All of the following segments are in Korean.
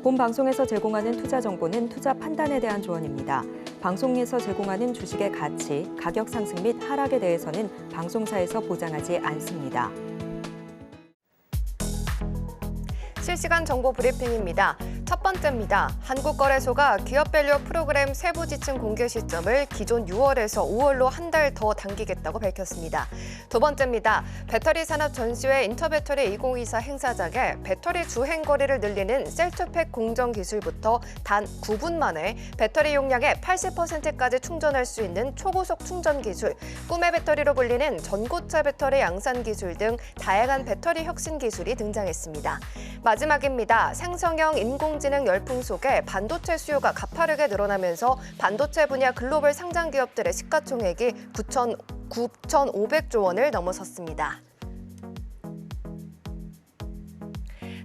본 방송에서 제공하는 투자 정보는 투자 판단에 대한 조언입니다. 방송에서 제공하는 주식의 가치, 가격 상승 및 하락에 대해서는 방송사에서 보장하지 않습니다. 실시간 정보 브리핑입니다. 첫 번째입니다. 한국거래소가 기업밸류 프로그램 세부 지침 공개 시점을 기존 6월에서 5월로 한 달 더 당기겠다고 밝혔습니다. 두 번째입니다. 배터리 산업 전시회 인터배터리 2024 행사장에 배터리 주행 거리를 늘리는 셀투팩 공정 기술부터 단 9분 만에 배터리 용량의 80%까지 충전할 수 있는 초고속 충전 기술, 꿈의 배터리로 불리는 전고체 배터리 양산 기술 등 다양한 배터리 혁신 기술이 등장했습니다. 마지막입니다. 생성형 인공지능 열풍 속에 반도체 수요가 가파르게 늘어나면서 반도체 분야 글로벌 상장 기업들의 시가총액이 9,500조 원을 넘어섰습니다.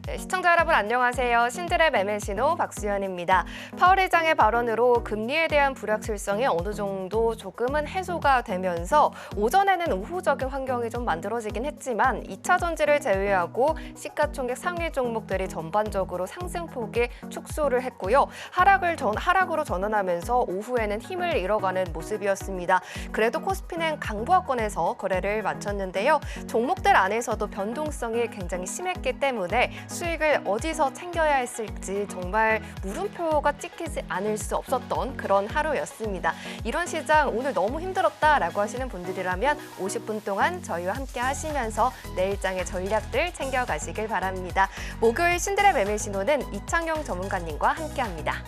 네, 시청자 여러분 안녕하세요. 신드랩 매매신호 박수연입니다. 파월 의장의 발언으로 금리에 대한 불확실성이 어느 정도 조금은 해소가 되면서 오전에는 우호적인 환경이 좀 만들어지긴 했지만 2차 전지를 제외하고 시가총액 상위 종목들이 전반적으로 상승폭이 축소를 했고요. 하락으로 전환하면서 오후에는 힘을 잃어가는 모습이었습니다. 그래도 코스피는 강보합권에서 거래를 마쳤는데요. 종목들 안에서도 변동성이 굉장히 심했기 때문에 수익을 어디서 챙겨야 했을지 정말 물음표가 찍히지 않을 수 없었던 그런 하루였습니다. 이런 시장 오늘 너무 힘들었다라고 하시는 분들이라면 50분 동안 저희와 함께 하시면서 내일장의 전략들 챙겨가시길 바랍니다. 목요일 신드랩 매매신호는 이창용 전문가님과 함께합니다.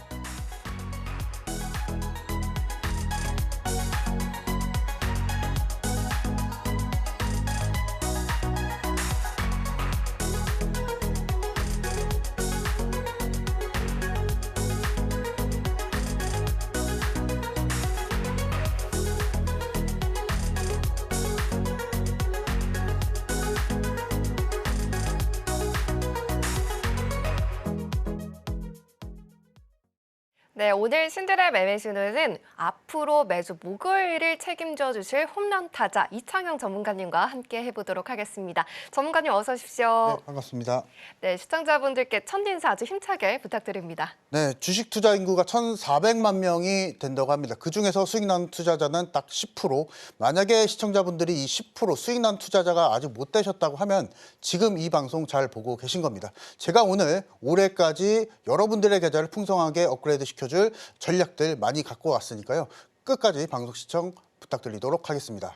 네, 오늘 신드랩 매매신호는 앞으로 매주 목요일을 책임져 주실 홈런 타자 이창용 전문가님과 함께 해보도록 하겠습니다. 전문가님 어서 오십시오. 네, 반갑습니다. 네, 시청자분들께 첫 인사 아주 힘차게 부탁드립니다. 네, 주식 투자 인구가 1,400만 명이 된다고 합니다. 그중에서 수익 난 투자자는 딱 10%. 만약에 시청자분들이 이 10% 수익 난 투자자가 아직 못 되셨다고 하면 지금 이 방송 잘 보고 계신 겁니다. 제가 오늘 올해까지 여러분들의 계좌를 풍성하게 업그레이드 시켜줄 전략들 많이 갖고 왔으니까요. 끝까지 방송 시청 부탁드리도록 하겠습니다.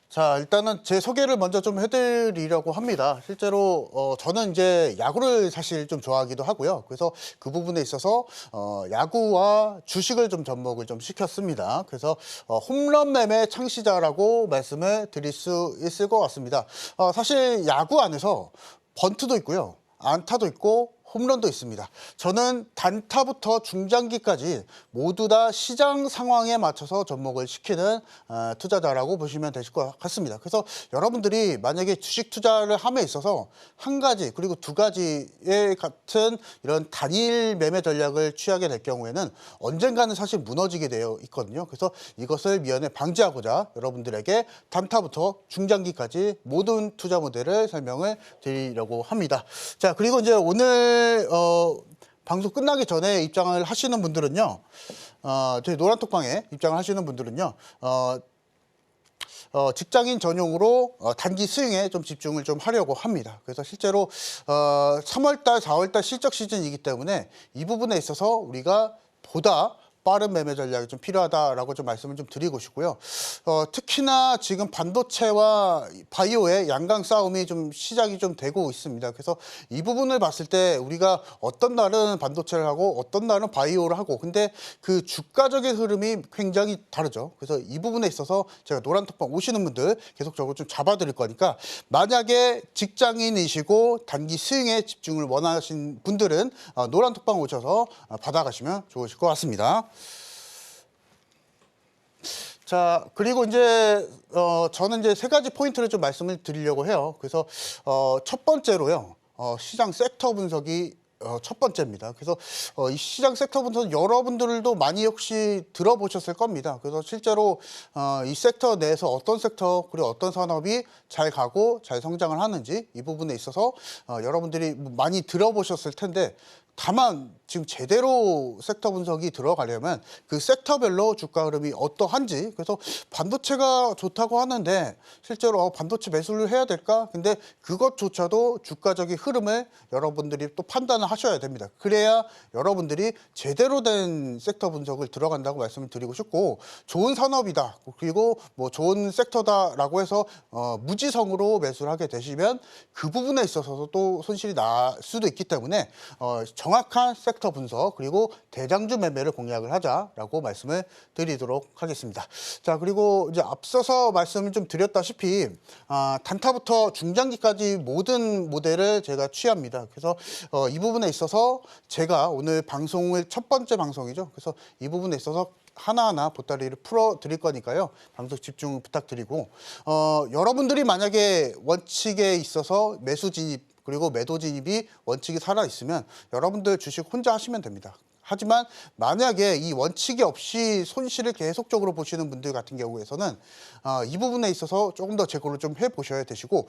자, 일단은 제 소개를 먼저 좀 해드리려고 합니다. 실제로 저는 이제 야구를 사실 좀 좋아하기도 하고요. 그래서 그 부분에 있어서 야구와 주식을 좀 접목을 좀 시켰습니다. 그래서 홈런 매매 창시자라고 말씀을 드릴 수 있을 것 같습니다. 사실 야구 안에서 번트도 있고요, 안타도 있고 홈런도 있습니다. 저는 단타부터 중장기까지 모두 다 시장 상황에 맞춰서 접목을 시키는 투자자라고 보시면 되실 것 같습니다. 그래서 여러분들이 만약에 주식 투자를 함에 있어서 한 가지 그리고 두 가지의 같은 이런 단일 매매 전략을 취하게 될 경우에는 언젠가는 사실 무너지게 되어 있거든요. 그래서 이것을 미연에 방지하고자 여러분들에게 단타부터 중장기까지 모든 투자 모델을 설명을 드리려고 합니다. 자, 그리고 이제 오늘 방송 끝나기 전에 입장을 하시는 분들은요, 저희 노란톡방에 입장을 하시는 분들은요, 직장인 전용으로 단기 수익에 좀 집중을 좀 하려고 합니다. 그래서 실제로 3월달, 4월달 실적 시즌이기 때문에 이 부분에 있어서 우리가 보다 빠른 매매 전략이 좀 필요하다라고 좀 말씀을 좀 드리고 싶고요. 특히나 지금 반도체와 바이오의 양강 싸움이 좀 시작이 좀 되고 있습니다. 그래서 이 부분을 봤을 때 우리가 어떤 날은 반도체를 하고 어떤 날은 바이오를 하고, 근데 그 주가적인 흐름이 굉장히 다르죠. 그래서 이 부분에 있어서 제가 노란톡방 오시는 분들 계속적으로 좀 잡아드릴 거니까, 만약에 직장인이시고 단기 수익에 집중을 원하신 분들은 노란톡방 오셔서 받아가시면 좋으실 것 같습니다. 자, 그리고 이제 저는 이제 세 가지 포인트를 좀 말씀을 드리려고 해요. 그래서 첫 번째로요, 시장 섹터 분석이 첫 번째입니다. 그래서 이 시장 섹터 분석은 여러분들도 많이 혹시 들어보셨을 겁니다. 그래서 실제로 이 섹터 내에서 어떤 섹터 그리고 어떤 산업이 잘 가고 잘 성장을 하는지 이 부분에 있어서 여러분들이 많이 들어보셨을 텐데 다만 지금 제대로 섹터 분석이 들어가려면 그 섹터별로 주가 흐름이 어떠한지 그래서 반도체가 좋다고 하는데 실제로 반도체 매수를 해야 될까? 근데 그것조차도 주가적인 흐름을 여러분들이 또 판단을 하셔야 됩니다. 그래야 여러분들이 제대로 된 섹터 분석을 들어간다고 말씀을 드리고 싶고 좋은 산업이다. 그리고 뭐 좋은 섹터다라고 해서 무지성으로 매수를 하게 되시면 그 부분에 있어서도 또 손실이 날 수도 있기 때문에 정확한 섹터 분석 그리고 대장주 매매를 공략을 하자라고 말씀을 드리도록 하겠습니다. 자 그리고 이제 앞서서 말씀을 좀 드렸다시피 단타부터 중장기까지 모든 모델을 제가 취합니다. 그래서 이 부분에 있어서 제가 오늘 방송을 첫 번째 방송이죠. 그래서 이 부분에 있어서 하나하나 보따리를 풀어 드릴 거니까요. 방송 집중 부탁드리고 여러분들이 만약에 원칙에 있어서 매수 진입 그리고 매도 진입이 원칙이 살아있으면 여러분들 주식 혼자 하시면 됩니다. 하지만 만약에 이 원칙이 없이 손실을 계속적으로 보시는 분들 같은 경우에서는 이 부분에 있어서 조금 더 제고를 좀 해보셔야 되시고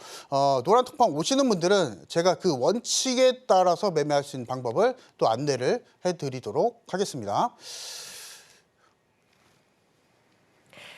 노란톡방 오시는 분들은 제가 그 원칙에 따라서 매매할 수 있는 방법을 또 안내를 해드리도록 하겠습니다.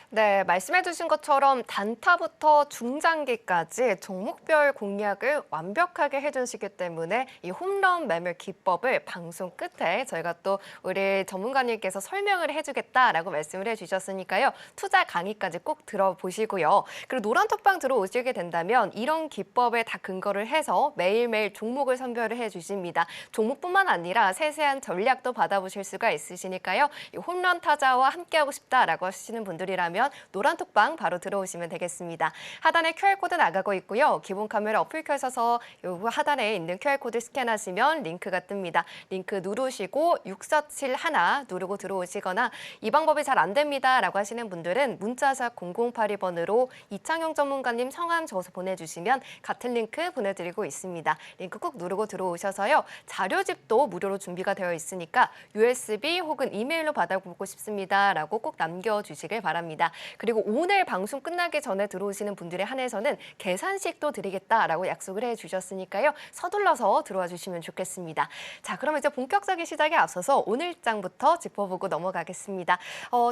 네, 말씀해주신 것처럼 단타부터 중장기까지 종목별 공략을 완벽하게 해주시기 때문에 이 홈런 매매 기법을 방송 끝에 저희가 또 우리 전문가님께서 설명을 해주겠다라고 말씀을 해주셨으니까요. 투자 강의까지 꼭 들어보시고요. 그리고 노란톡방 들어오시게 된다면 이런 기법에 다 근거를 해서 매일매일 종목을 선별을 해주십니다. 종목뿐만 아니라 세세한 전략도 받아보실 수가 있으시니까요. 이 홈런 타자와 함께하고 싶다라고 하시는 분들이라면 노란톡방 바로 들어오시면 되겠습니다. 하단에 QR코드 나가고 있고요. 기본 카메라 어플 켜셔서 요 하단에 있는 QR코드 스캔하시면 링크가 뜹니다. 링크 누르시고 6471 누르고 들어오시거나 이 방법이 잘 안 됩니다 라고 하시는 분들은 문자샵 0082번으로 이창용 전문가님 성함 적어서 보내주시면 같은 링크 보내드리고 있습니다. 링크 꼭 누르고 들어오셔서요. 자료집도 무료로 준비가 되어 있으니까 USB 혹은 이메일로 받아보고 싶습니다 라고 꼭 남겨주시길 바랍니다. 그리고 오늘 방송 끝나기 전에 들어오시는 분들에 한해서는 계산식도 드리겠다라고 약속을 해주셨으니까요. 서둘러서 들어와 주시면 좋겠습니다. 자, 그럼 이제 본격적인 시작에 앞서서 오늘장부터 짚어보고 넘어가겠습니다.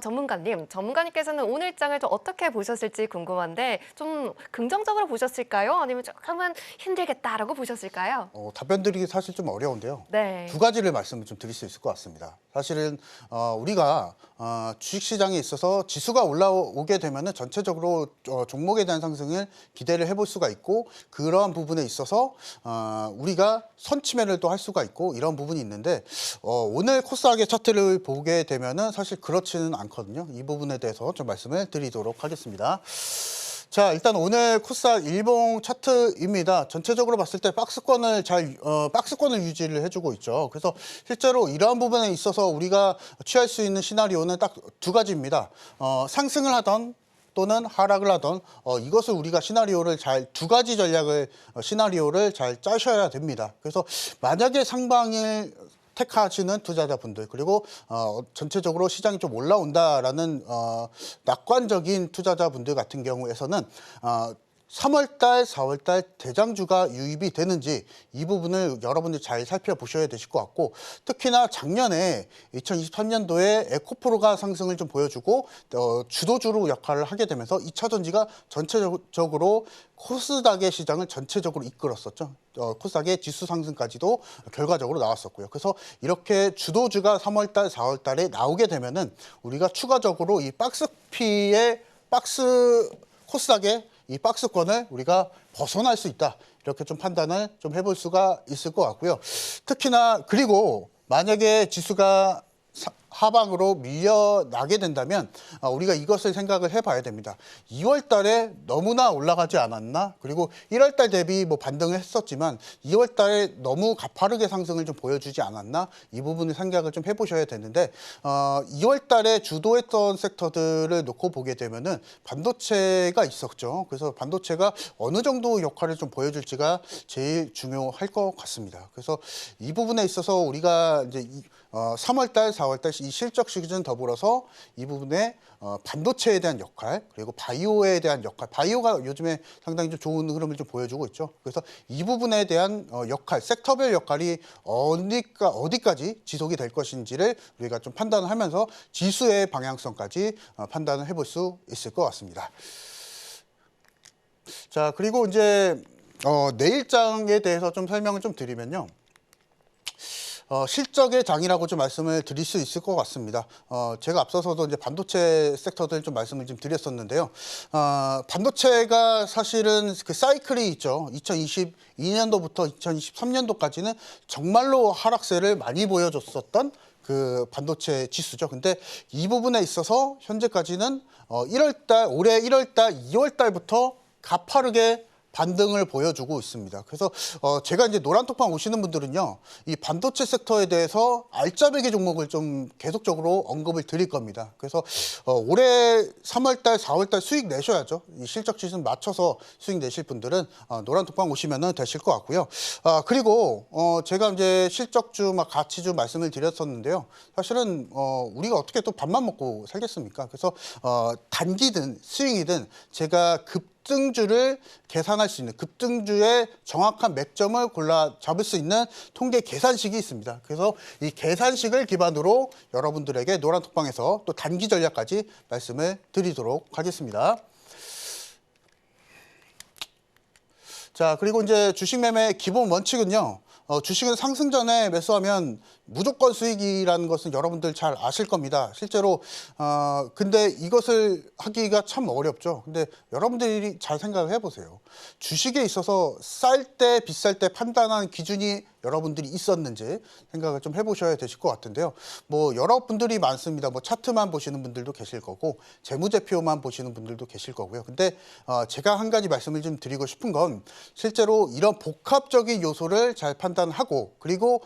전문가님께서는 오늘장을 좀 어떻게 보셨을지 궁금한데 좀 긍정적으로 보셨을까요? 아니면 조금은 힘들겠다라고 보셨을까요? 답변 드리기 사실 좀 어려운데요. 네. 두 가지를 말씀을 좀 드릴 수 있을 것 같습니다. 사실은 우리가 주식시장에 있어서 지수가 올라오게 되면은 전체적으로 종목에 대한 상승을 기대를 해볼 수가 있고 그러한 부분에 있어서 우리가 선취매를 또 할 수가 있고 이런 부분이 있는데 오늘 코스닥의 차트를 보게 되면은 사실 그렇지는 않거든요. 이 부분에 대해서 좀 말씀을 드리도록 하겠습니다. 자, 일단 오늘 코스닥 일봉 차트입니다. 전체적으로 봤을 때 박스권을 박스권을 유지를 해주고 있죠. 그래서 실제로 이러한 부분에 있어서 우리가 취할 수 있는 시나리오는 딱 두 가지입니다. 상승을 하던 또는 하락을 하던 이것을 우리가 시나리오를 두 가지 전략을 시나리오를 잘 짜셔야 됩니다. 그래서 만약에 상방을 택하시는 투자자분들 그리고 전체적으로 시장이 좀 올라온다라는 낙관적인 투자자분들 같은 경우에서는 3월달, 4월달 대장주가 유입이 되는지 이 부분을 여러분들 잘 살펴보셔야 되실 것 같고 특히나 작년에 2023년도에 에코프로가 상승을 좀 보여주고 주도주로 역할을 하게 되면서 2차 전지가 전체적으로 코스닥의 시장을 전체적으로 이끌었었죠. 코스닥의 지수 상승까지도 결과적으로 나왔었고요. 그래서 이렇게 주도주가 3월달, 4월달에 나오게 되면은 우리가 추가적으로 이 코스닥의 이 박스권을 우리가 벗어날 수 있다. 이렇게 좀 판단을 좀 해볼 수가 있을 것 같고요. 특히나 그리고 만약에 지수가 하방으로 밀려나게 된다면 우리가 이것을 생각을 해봐야 됩니다. 2월 달에 너무나 올라가지 않았나? 그리고 1월 달 대비 뭐 반등을 했었지만 2월 달에 너무 가파르게 상승을 좀 보여주지 않았나? 이 부분을 생각을 좀 해보셔야 되는데 2월 달에 주도했던 섹터들을 놓고 보게 되면은 반도체가 있었죠. 그래서 반도체가 어느 정도 역할을 좀 보여줄지가 제일 중요할 것 같습니다. 그래서 이 부분에 있어서 우리가 이제 3월 달, 4월 달 이 실적 시즌 더불어서 이 부분에 반도체에 대한 역할 그리고 바이오에 대한 역할, 바이오가 요즘에 상당히 좀 좋은 흐름을 좀 보여주고 있죠. 그래서 이 부분에 대한 역할, 섹터별 역할이 어디까지 지속이 될 것인지를 우리가 좀 판단을 하면서 지수의 방향성까지 판단을 해볼 수 있을 것 같습니다. 자, 그리고 이제 내일장에 대해서 좀 설명을 좀 드리면요. 실적의 장이라고 좀 말씀을 드릴 수 있을 것 같습니다. 제가 앞서서도 이제 반도체 섹터들 좀 말씀을 좀 드렸었는데요. 반도체가 사실은 그 사이클이 있죠. 2022년도부터 2023년도까지는 정말로 하락세를 많이 보여줬었던 그 반도체 지수죠. 근데 이 부분에 있어서 현재까지는 올해 1월달, 2월달부터 가파르게 반등을 보여주고 있습니다. 그래서 제가 이제 노란톡방 오시는 분들은요, 이 반도체 섹터에 대해서 알짜배기 종목을 좀 계속적으로 언급을 드릴 겁니다. 그래서 올해 3월달, 4월달 수익 내셔야죠. 이 실적 시즌 맞춰서 수익 내실 분들은 노란톡방 오시면 되실 것 같고요. 그리고 제가 이제 실적주, 가치주 말씀을 드렸었는데요. 사실은 우리가 어떻게 또 밥만 먹고 살겠습니까? 그래서 단기든 스윙이든 제가 급등주를 계산할 수 있는, 급등주의 정확한 맥점을 골라 잡을 수 있는 통계 계산식이 있습니다. 그래서 이 계산식을 기반으로 여러분들에게 노란톡방에서 또 단기 전략까지 말씀을 드리도록 하겠습니다. 자, 그리고 이제 주식 매매 기본 원칙은요. 주식은 상승 전에 매수하면 무조건 수익이라는 것은 여러분들 잘 아실 겁니다. 실제로 근데 이것을 하기가 참 어렵죠. 근데 여러분들이 잘 생각을 해보세요. 주식에 있어서 쌀 때 비쌀 때 판단하는 기준이 여러분들이 있었는지 생각을 좀 해보셔야 되실 것 같은데요. 뭐 여러분들이 많습니다. 뭐 차트만 보시는 분들도 계실 거고 재무제표만 보시는 분들도 계실 거고요. 근데 제가 한 가지 말씀을 좀 드리고 싶은 건 실제로 이런 복합적인 요소를 잘 판단하고 그리고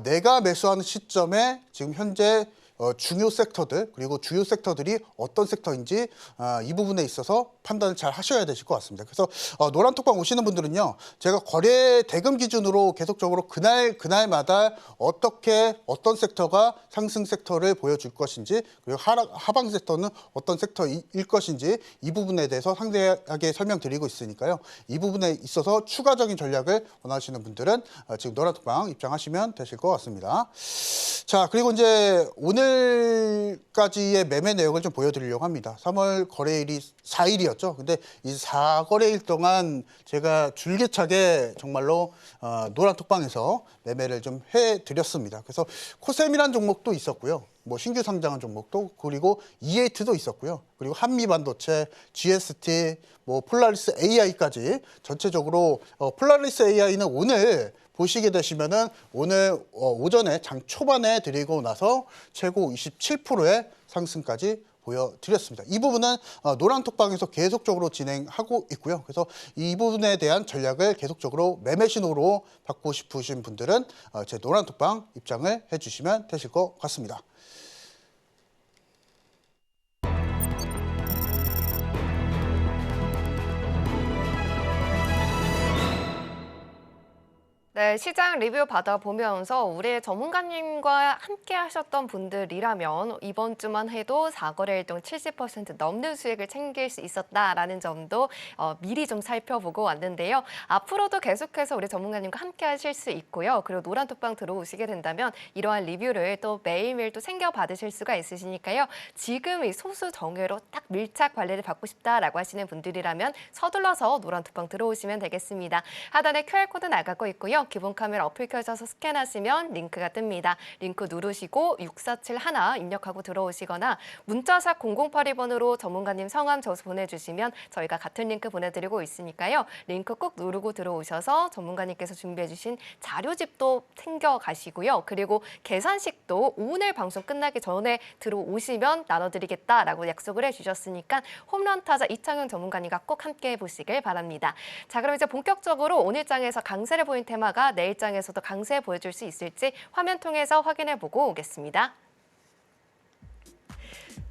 내가 매수하는 시점에 지금 현재 중요 섹터들 그리고 주요 섹터들이 어떤 섹터인지 이 부분에 있어서 판단을 잘 하셔야 되실 것 같습니다. 그래서 노란톡방 오시는 분들은요. 제가 거래 대금 기준으로 계속적으로 그날마다 어떤 섹터가 상승 섹터를 보여줄 것인지 그리고 하방 섹터는 어떤 섹터일 것인지 이 부분에 대해서 상세하게 설명드리고 있으니까요. 이 부분에 있어서 추가적인 전략을 원하시는 분들은 지금 노란톡방 입장하시면 되실 것 같습니다. 자, 그리고 이제 오늘까지의 매매 내역을 좀 보여드리려고 합니다. 3월 거래일이 4일이었죠. 근데 이 4거래일 동안 제가 줄기차게 정말로 노란톡방에서 매매를 좀 해드렸습니다. 그래서 코셈이란 종목도 있었고요. 뭐 신규 상장한 종목도 그리고 E8도 있었고요. 그리고 한미반도체, GST, 뭐 폴라리스 AI까지 전체적으로 폴라리스 AI는 오늘 보시게 되시면은 오늘 오전에 장 초반에 드리고 나서 최고 27%의 상승까지 보여드렸습니다. 이 부분은 노란톡방에서 계속적으로 진행하고 있고요. 그래서 이 부분에 대한 전략을 계속적으로 매매 신호로 받고 싶으신 분들은 제 노란톡방 입장을 해주시면 되실 것 같습니다. 네, 시장 리뷰 받아보면서 우리 전문가님과 함께 하셨던 분들이라면 이번 주만 해도 4거래일 동안 70% 넘는 수익을 챙길 수 있었다라는 점도 미리 좀 살펴보고 왔는데요. 앞으로도 계속해서 우리 전문가님과 함께 하실 수 있고요. 그리고 노란톡방 들어오시게 된다면 이러한 리뷰를 또 매일매일 또 챙겨받으실 수가 있으시니까요. 지금 이 소수 정예로 딱 밀착 관리를 받고 싶다라고 하시는 분들이라면 서둘러서 노란톡방 들어오시면 되겠습니다. 하단에 QR코드 나가고 있고요. 기본 카메라 어플 켜셔서 스캔하시면 링크가 뜹니다. 링크 누르시고 6471 입력하고 들어오시거나 문자샵 0082번으로 전문가님 성함 저수 보내주시면 저희가 같은 링크 보내드리고 있으니까요. 링크 꼭 누르고 들어오셔서 전문가님께서 준비해주신 자료집도 챙겨가시고요. 그리고 계산식도 오늘 방송 끝나기 전에 들어오시면 나눠드리겠다라고 약속을 해주셨으니까 홈런 타자 이창용 전문가님과 꼭 함께 해보시길 바랍니다. 자, 그럼 이제 본격적으로 오늘 장에서 강세를 보인 테마가 내일 장에서도 강세 보여줄 수 있을지 화면 통해서 확인해보고 오겠습니다.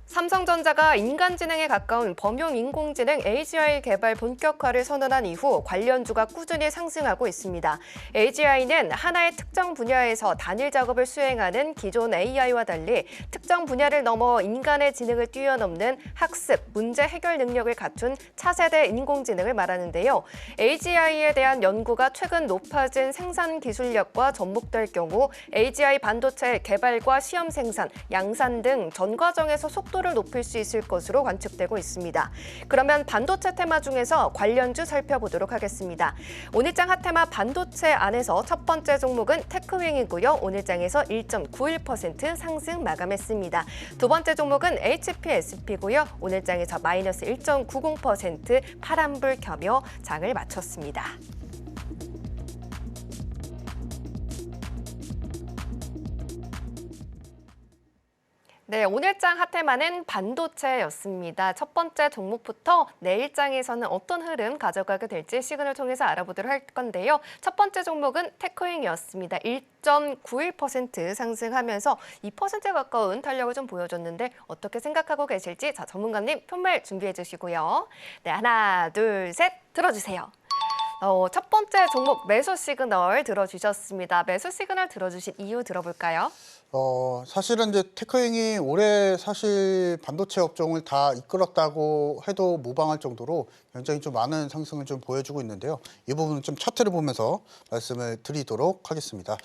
삼성전자가 인간지능에 가까운 범용 인공지능 AGI 개발 본격화를 선언한 이후 관련주가 꾸준히 상승하고 있습니다. AGI는 하나의 특정 분야에서 단일 작업을 수행하는 기존 AI와 달리 특정 분야를 넘어 인간의 지능을 뛰어넘는 학습, 문제 해결 능력을 갖춘 차세대 인공지능을 말하는데요. AGI에 대한 연구가 최근 높아진 생산 기술력과 접목될 경우 AGI 반도체 개발과 시험 생산, 양산 등 전 과정에서 속도를 높일 수 있을 것으로 관측되고 있습니다. 그러면 반도체 테마 중에서 관련주 살펴보도록 하겠습니다. 오늘장 핫테마 반도체 안에서 첫 번째 종목은 테크윙이고요. 오늘장에서 1.91% 상승 마감했습니다. 두 번째 종목은 HPSP고요. 오늘장에서 마이너스 1.90% 파란불 켜며 장을 마쳤습니다. 네, 오늘장 핫테마는 반도체였습니다. 첫 번째 종목부터 내일장에서는 어떤 흐름 가져가게 될지 시그널 통해서 알아보도록 할 건데요. 첫 번째 종목은 테크윙이었습니다. 1.91% 상승하면서 2% 가까운 탄력을 좀 보여줬는데 어떻게 생각하고 계실지 자, 전문가님 편말 준비해 주시고요. 네, 하나, 둘, 셋 들어주세요. 첫 번째 종목 매수 시그널 들어주셨습니다. 매수 시그널 들어주신 이유 들어볼까요? 사실은 이제 테크윙이 올해 사실 반도체 업종을 다 이끌었다고 해도 무방할 정도로 굉장히 좀 많은 상승을 좀 보여주고 있는데요. 이 부분은 좀 차트를 보면서 말씀을 드리도록 하겠습니다.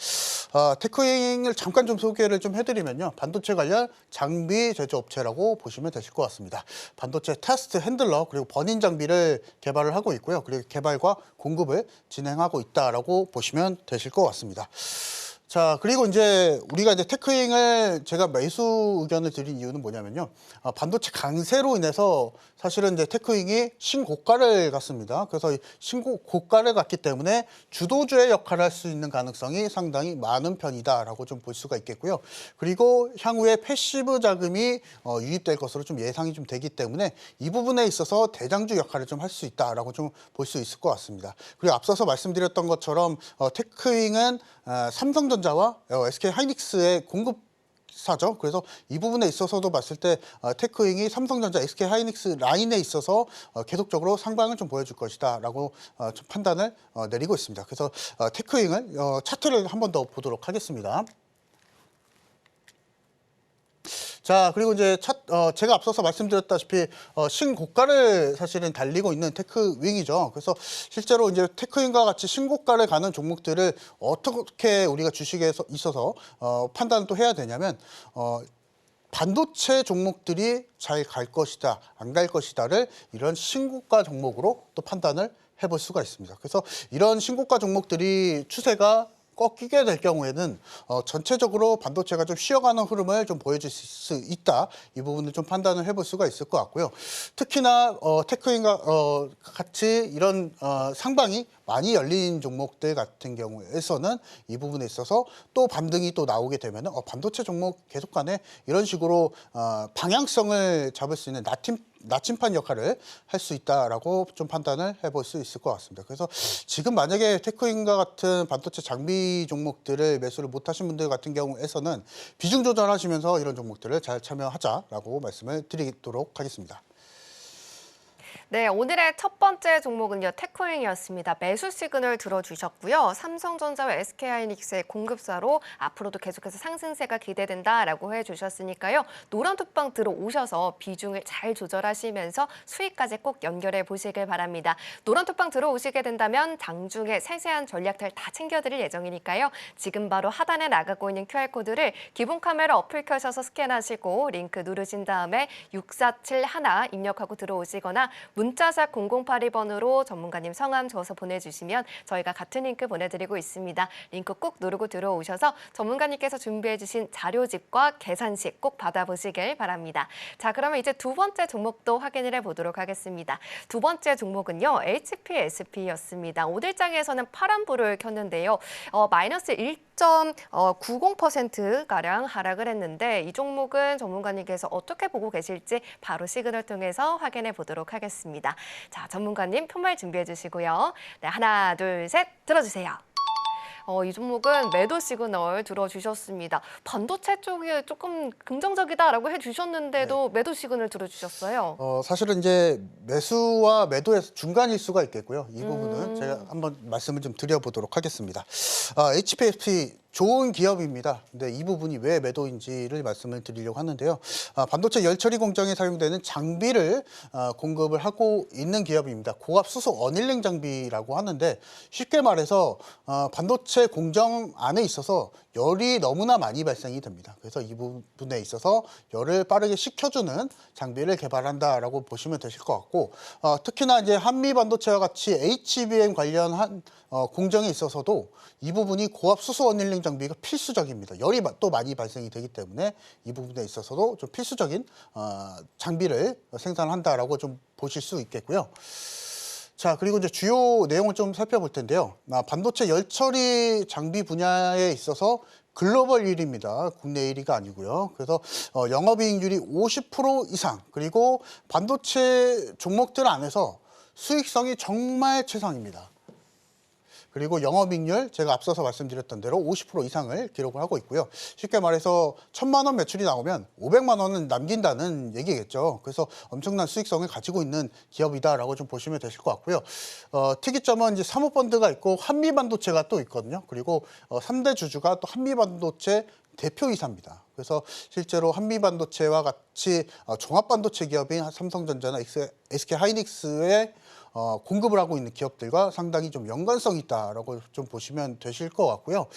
테크윙을 잠깐 좀 소개를 좀 해드리면요. 반도체 관련 장비 제조업체라고 보시면 되실 것 같습니다. 반도체 테스트 핸들러 그리고 버닌 장비를 개발을 하고 있고요. 그리고 개발과 공급을 진행하고 있다라고 보시면 되실 것 같습니다. 자, 그리고 이제 우리가 이제 테크윙을 제가 매수 의견을 드린 이유는 뭐냐면요. 반도체 강세로 인해서 사실은 이제 테크윙이 신고가를 갔습니다. 그래서 신고가를 갔기 때문에 주도주의 역할을 할 수 있는 가능성이 상당히 많은 편이다라고 좀 볼 수가 있겠고요. 그리고 향후에 패시브 자금이 유입될 것으로 좀 예상이 좀 되기 때문에 이 부분에 있어서 대장주 역할을 좀 할 수 있다라고 좀 볼 수 있을 것 같습니다. 그리고 앞서서 말씀드렸던 것처럼 테크윙은 삼성전자와 SK하이닉스의 공급사죠. 그래서 이 부분에 있어서도 봤을 때 테크윙이 삼성전자, SK하이닉스 라인에 있어서 계속적으로 상방을 좀 보여줄 것이다라고 좀 판단을 내리고 있습니다. 그래서 테크윙을 차트를 한 번 더 보도록 하겠습니다. 자, 그리고 이제 제가 앞서서 말씀드렸다시피 신고가를 사실은 달리고 있는 테크윙이죠. 그래서 실제로 이제 테크윙과 같이 신고가를 가는 종목들을 어떻게 우리가 주식에 있어서 판단을 또 해야 되냐면 반도체 종목들이 잘 갈 것이다, 안 갈 것이다를 이런 신고가 종목으로 또 판단을 해볼 수가 있습니다. 그래서 이런 신고가 종목들이 추세가 꺾이게 될 경우에는 전체적으로 반도체가 좀 쉬어가는 흐름을 좀 보여줄 수 있다. 이 부분을 좀 판단을 해볼 수가 있을 것 같고요. 특히나 테크윙과 같이 이런 상방이 많이 열린 종목들 같은 경우에서는 이 부분에 있어서 또 반등이 또 나오게 되면 반도체 종목 계속 간에 이런 식으로 방향성을 잡을 수 있는 나침판 역할을 할 수 있다라고 좀 판단을 해볼 수 있을 것 같습니다. 그래서 지금 만약에 테크윙과 같은 반도체 장비 종목들을 매수를 못하신 분들 같은 경우에서는 비중 조절하시면서 이런 종목들을 잘 참여하자라고 말씀을 드리도록 하겠습니다. 네, 오늘의 첫 번째 종목은요, 테크윙이었습니다. 매수 시그널 들어주셨고요. 삼성전자와 SK하이닉스의 공급사로 앞으로도 계속해서 상승세가 기대된다라고 해주셨으니까요. 노란 톡방 들어오셔서 비중을 잘 조절하시면서 수익까지 꼭 연결해 보시길 바랍니다. 노란 톡방 들어오시게 된다면 장중에 세세한 전략들 다 챙겨드릴 예정이니까요. 지금 바로 하단에 나가고 있는 QR코드를 기본 카메라 어플 켜셔서 스캔하시고 링크 누르신 다음에 6471 입력하고 들어오시거나 문자샵 0082번으로 전문가님 성함 적어서 보내주시면 저희가 같은 링크 보내드리고 있습니다. 링크 꼭 누르고 들어오셔서 전문가님께서 준비해주신 자료집과 계산식 꼭 받아보시길 바랍니다. 자, 그러면 이제 두 번째 종목도 확인을 해보도록 하겠습니다. 두 번째 종목은요, HPSP였습니다. 오늘장에서는 파란불을 켰는데요. 마이너스 1.90%가량 하락을 했는데 이 종목은 전문가님께서 어떻게 보고 계실지 바로 시그널 통해서 확인해 보도록 하겠습니다. 자, 전문가님 표말 준비해 주시고요. 네, 하나, 둘, 셋 들어주세요. 이 종목은 매도 시그널 들어주셨습니다. 반도체 쪽이 조금 긍정적이다라고 해주셨는데도 매도 시그널 들어주셨어요. 사실은 이제 매수와 매도의 중간일 수가 있겠고요. 이 부분은 제가 한번 말씀을 좀 드려보도록 하겠습니다. HPSP 좋은 기업입니다. 근데 이 부분이 왜 매도인지를 말씀을 드리려고 하는데요. 반도체 열처리 공정에 사용되는 장비를 공급을 하고 있는 기업입니다. 고압 수소 어닐링 장비라고 하는데 쉽게 말해서 반도체 공정 안에 있어서 열이 너무나 많이 발생이 됩니다. 그래서 이 부분에 있어서 열을 빠르게 식혀주는 장비를 개발한다라고 보시면 되실 것 같고, 특히나 이제 한미 반도체와 같이 HBM 관련한 공정에 있어서도 이 부분이 고압 수소 어닐링 장비가 필수적입니다. 열이 또 많이 발생이 되기 때문에 이 부분에 있어서도 좀 필수적인 장비를 생산한다라고 좀 보실 수 있겠고요. 자, 그리고 이제 주요 내용을 좀 살펴볼 텐데요. 반도체 열처리 장비 분야에 있어서 글로벌 1위입니다. 국내 1위가 아니고요. 그래서 영업이익률이 50% 이상, 그리고 반도체 종목들 안에서 수익성이 정말 최상입니다. 그리고 영업이익률 제가 앞서서 말씀드렸던 대로 50% 이상을 기록을 하고 있고요. 쉽게 말해서 1,000만 원 매출이 나오면 500만 원은 남긴다는 얘기겠죠. 그래서 엄청난 수익성을 가지고 있는 기업이다라고 좀 보시면 되실 것 같고요. 특이점은 이제 사모펀드가 있고 한미반도체가 또 있거든요. 그리고 3대 주주가 또 한미반도체 대표이사입니다. 그래서 실제로 한미반도체와 같이 종합반도체 기업인 삼성전자나 SK하이닉스의 공급을 하고 있는 기업들과 상당히 좀 연관성이 있다라고 좀 보시면 되실 것 같고요.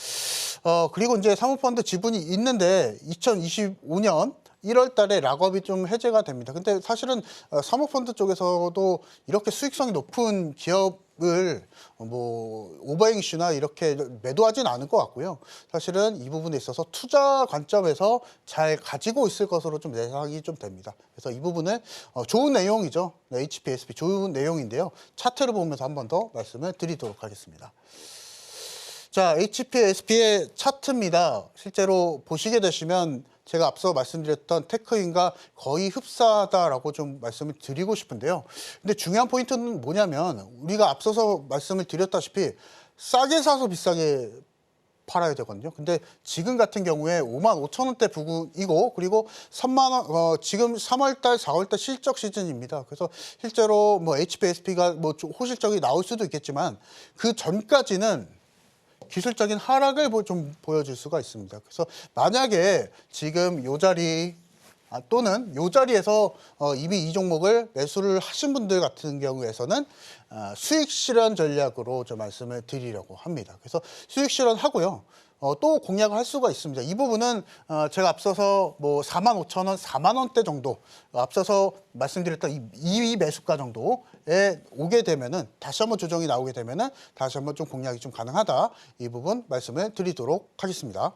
그리고 이제 사모펀드 지분이 있는데 2025년 1월 달에 락업이 좀 해제가 됩니다. 근데 사실은 사모펀드 쪽에서도 이렇게 수익성이 높은 기업을 뭐 오버행 이슈나 이렇게 매도하진 않을 것 같고요. 사실은 이 부분에 있어서 투자 관점에서 잘 가지고 있을 것으로 좀 예상이 좀 됩니다. 그래서 이 부분은 좋은 내용이죠. HPSP 좋은 내용인데요. 차트를 보면서 한 번 더 말씀을 드리도록 하겠습니다. 자, HPSP의 차트입니다. 실제로 보시게 되시면 제가 앞서 말씀드렸던 테크인과 거의 흡사하다라고 좀 말씀을 드리고 싶은데요. 근데 중요한 포인트는 뭐냐면 우리가 앞서서 말씀을 드렸다시피 싸게 사서 비싸게 팔아야 되거든요. 근데 지금 같은 경우에 55,000원대 부근이고, 그리고 3만 원, 지금 3월달, 4월달 실적 시즌입니다. 그래서 실제로 뭐 HPSP가 뭐 호실적이 나올 수도 있겠지만 그 전까지는 기술적인 하락을 좀 보여줄 수가 있습니다. 그래서 만약에 지금 요 자리 또는 요 자리에서 이미 이 종목을 매수를 하신 분들 같은 경우에서는 수익 실현 전략으로 좀 말씀을 드리려고 합니다. 그래서 수익 실현 하고요. 또 공략을 할 수가 있습니다. 이 부분은 제가 앞서서 뭐 45,000원, 4만 원대 정도 앞서서 말씀드렸던 이 매수가 정도에 오게 되면은 다시 한번 조정이 나오게 되면은 다시 한번 좀 공략이 좀 가능하다. 이 부분 말씀을 드리도록 하겠습니다.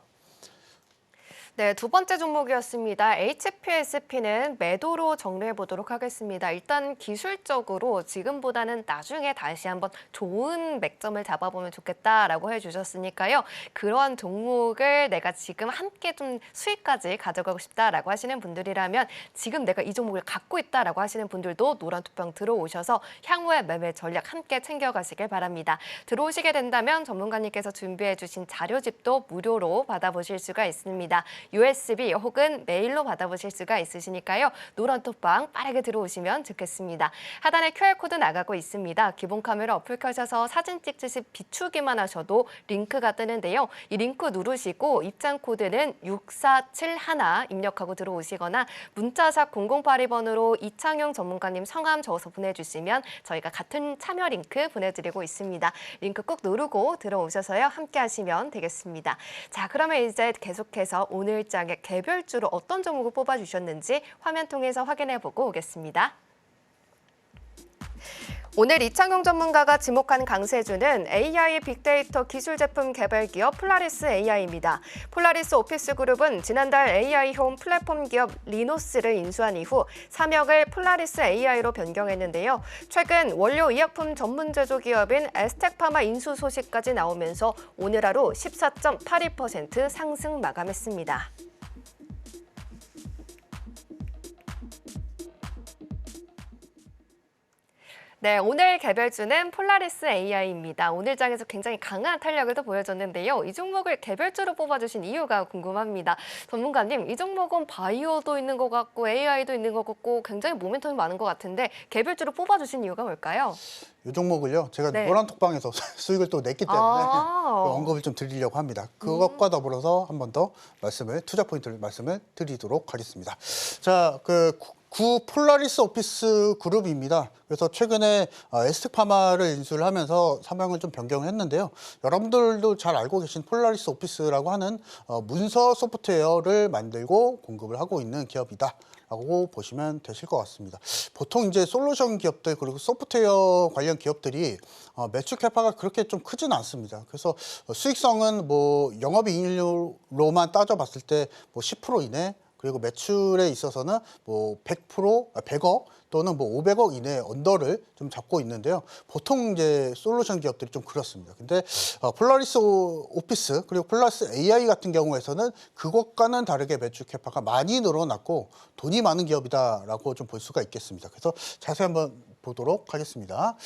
네, 두 번째 종목이었습니다. HPSP는 매도로 정리해 보도록 하겠습니다. 일단 기술적으로 지금보다는 나중에 다시 한번 좋은 맥점을 잡아보면 좋겠다라고 해주셨으니까요. 그러한 종목을 내가 지금 함께 좀 수익까지 가져가고 싶다라고 하시는 분들이라면 지금 내가 이 종목을 갖고 있다라고 하시는 분들도 노란 투병 들어오셔서 향후의 매매 전략 함께 챙겨가시길 바랍니다. 들어오시게 된다면 전문가님께서 준비해 주신 자료집도 무료로 받아보실 수가 있습니다. USB 혹은 메일로 받아보실 수가 있으시니까요. 노란 톡방 빠르게 들어오시면 좋겠습니다. 하단에 QR코드 나가고 있습니다. 기본 카메라 어플 켜셔서 사진 찍듯이 비추기만 하셔도 링크가 뜨는데요. 이 링크 누르시고 입장 코드는 6471 입력하고 들어오시거나 문자샵 0082번으로 이창용 전문가님 성함 적어서 보내주시면 저희가 같은 참여 링크 보내드리고 있습니다. 링크 꼭 누르고 들어오셔서요. 함께 하시면 되겠습니다. 자, 그러면 이제 계속해서 오늘 장의 개별주로 어떤 종목을 뽑아주셨는지 화면 통해서 확인해보고 오겠습니다. 오늘 이창용 전문가가 지목한 강세주는 AI 빅데이터 기술 제품 개발 기업 폴라리스 AI입니다. 폴라리스 오피스 그룹은 지난달 AI형 플랫폼 기업 리노스를 인수한 이후 사명을 폴라리스 AI로 변경했는데요. 최근 원료 의약품 전문 제조 기업인 에스텍파마 인수 소식까지 나오면서 오늘 하루 14.82% 상승 마감했습니다. 네, 오늘 개별주는 폴라리스 AI입니다. 오늘 장에서 굉장히 강한 탄력을 또 보여줬는데요. 이 종목을 개별주로 뽑아주신 이유가 궁금합니다. 전문가님, 이 종목은 바이오도 있는 것 같고 AI도 있는 것 같고 굉장히 모멘텀이 많은 것 같은데 개별주로 뽑아주신 이유가 뭘까요? 이 종목을요. 제가 네. 노란톡방에서 수익을 또 냈기 때문에 언급을 좀 드리려고 합니다. 그것과 더불어서 한 번 더 투자 포인트를 말씀을 드리도록 하겠습니다. 자, 구 폴라리스 오피스 그룹입니다. 그래서 최근에 에스텍파마를 인수를 하면서 사명을 좀 변경했는데요. 여러분들도 잘 알고 계신 폴라리스 오피스라고 하는 문서 소프트웨어를 만들고 공급을 하고 있는 기업이다. 라고 보시면 되실 것 같습니다. 보통 이제 솔루션 기업들 그리고 소프트웨어 관련 기업들이 매출 캐파가 그렇게 좀 크진 않습니다. 그래서 수익성은 뭐 영업이익률로만 따져봤을 때 뭐 10% 이내, 그리고 매출에 있어서는 뭐 100억 또는 뭐 500억 이내 언더를 좀 잡고 있는데요. 보통 이제 솔루션 기업들이 좀 그렇습니다. 근데 폴라리스 오피스 그리고 폴라리스 AI 같은 경우에서는 그것과는 다르게 매출 캐파가 많이 늘어났고 돈이 많은 기업이다라고 좀 볼 수가 있겠습니다. 그래서 자세히 한번 보도록 하겠습니다.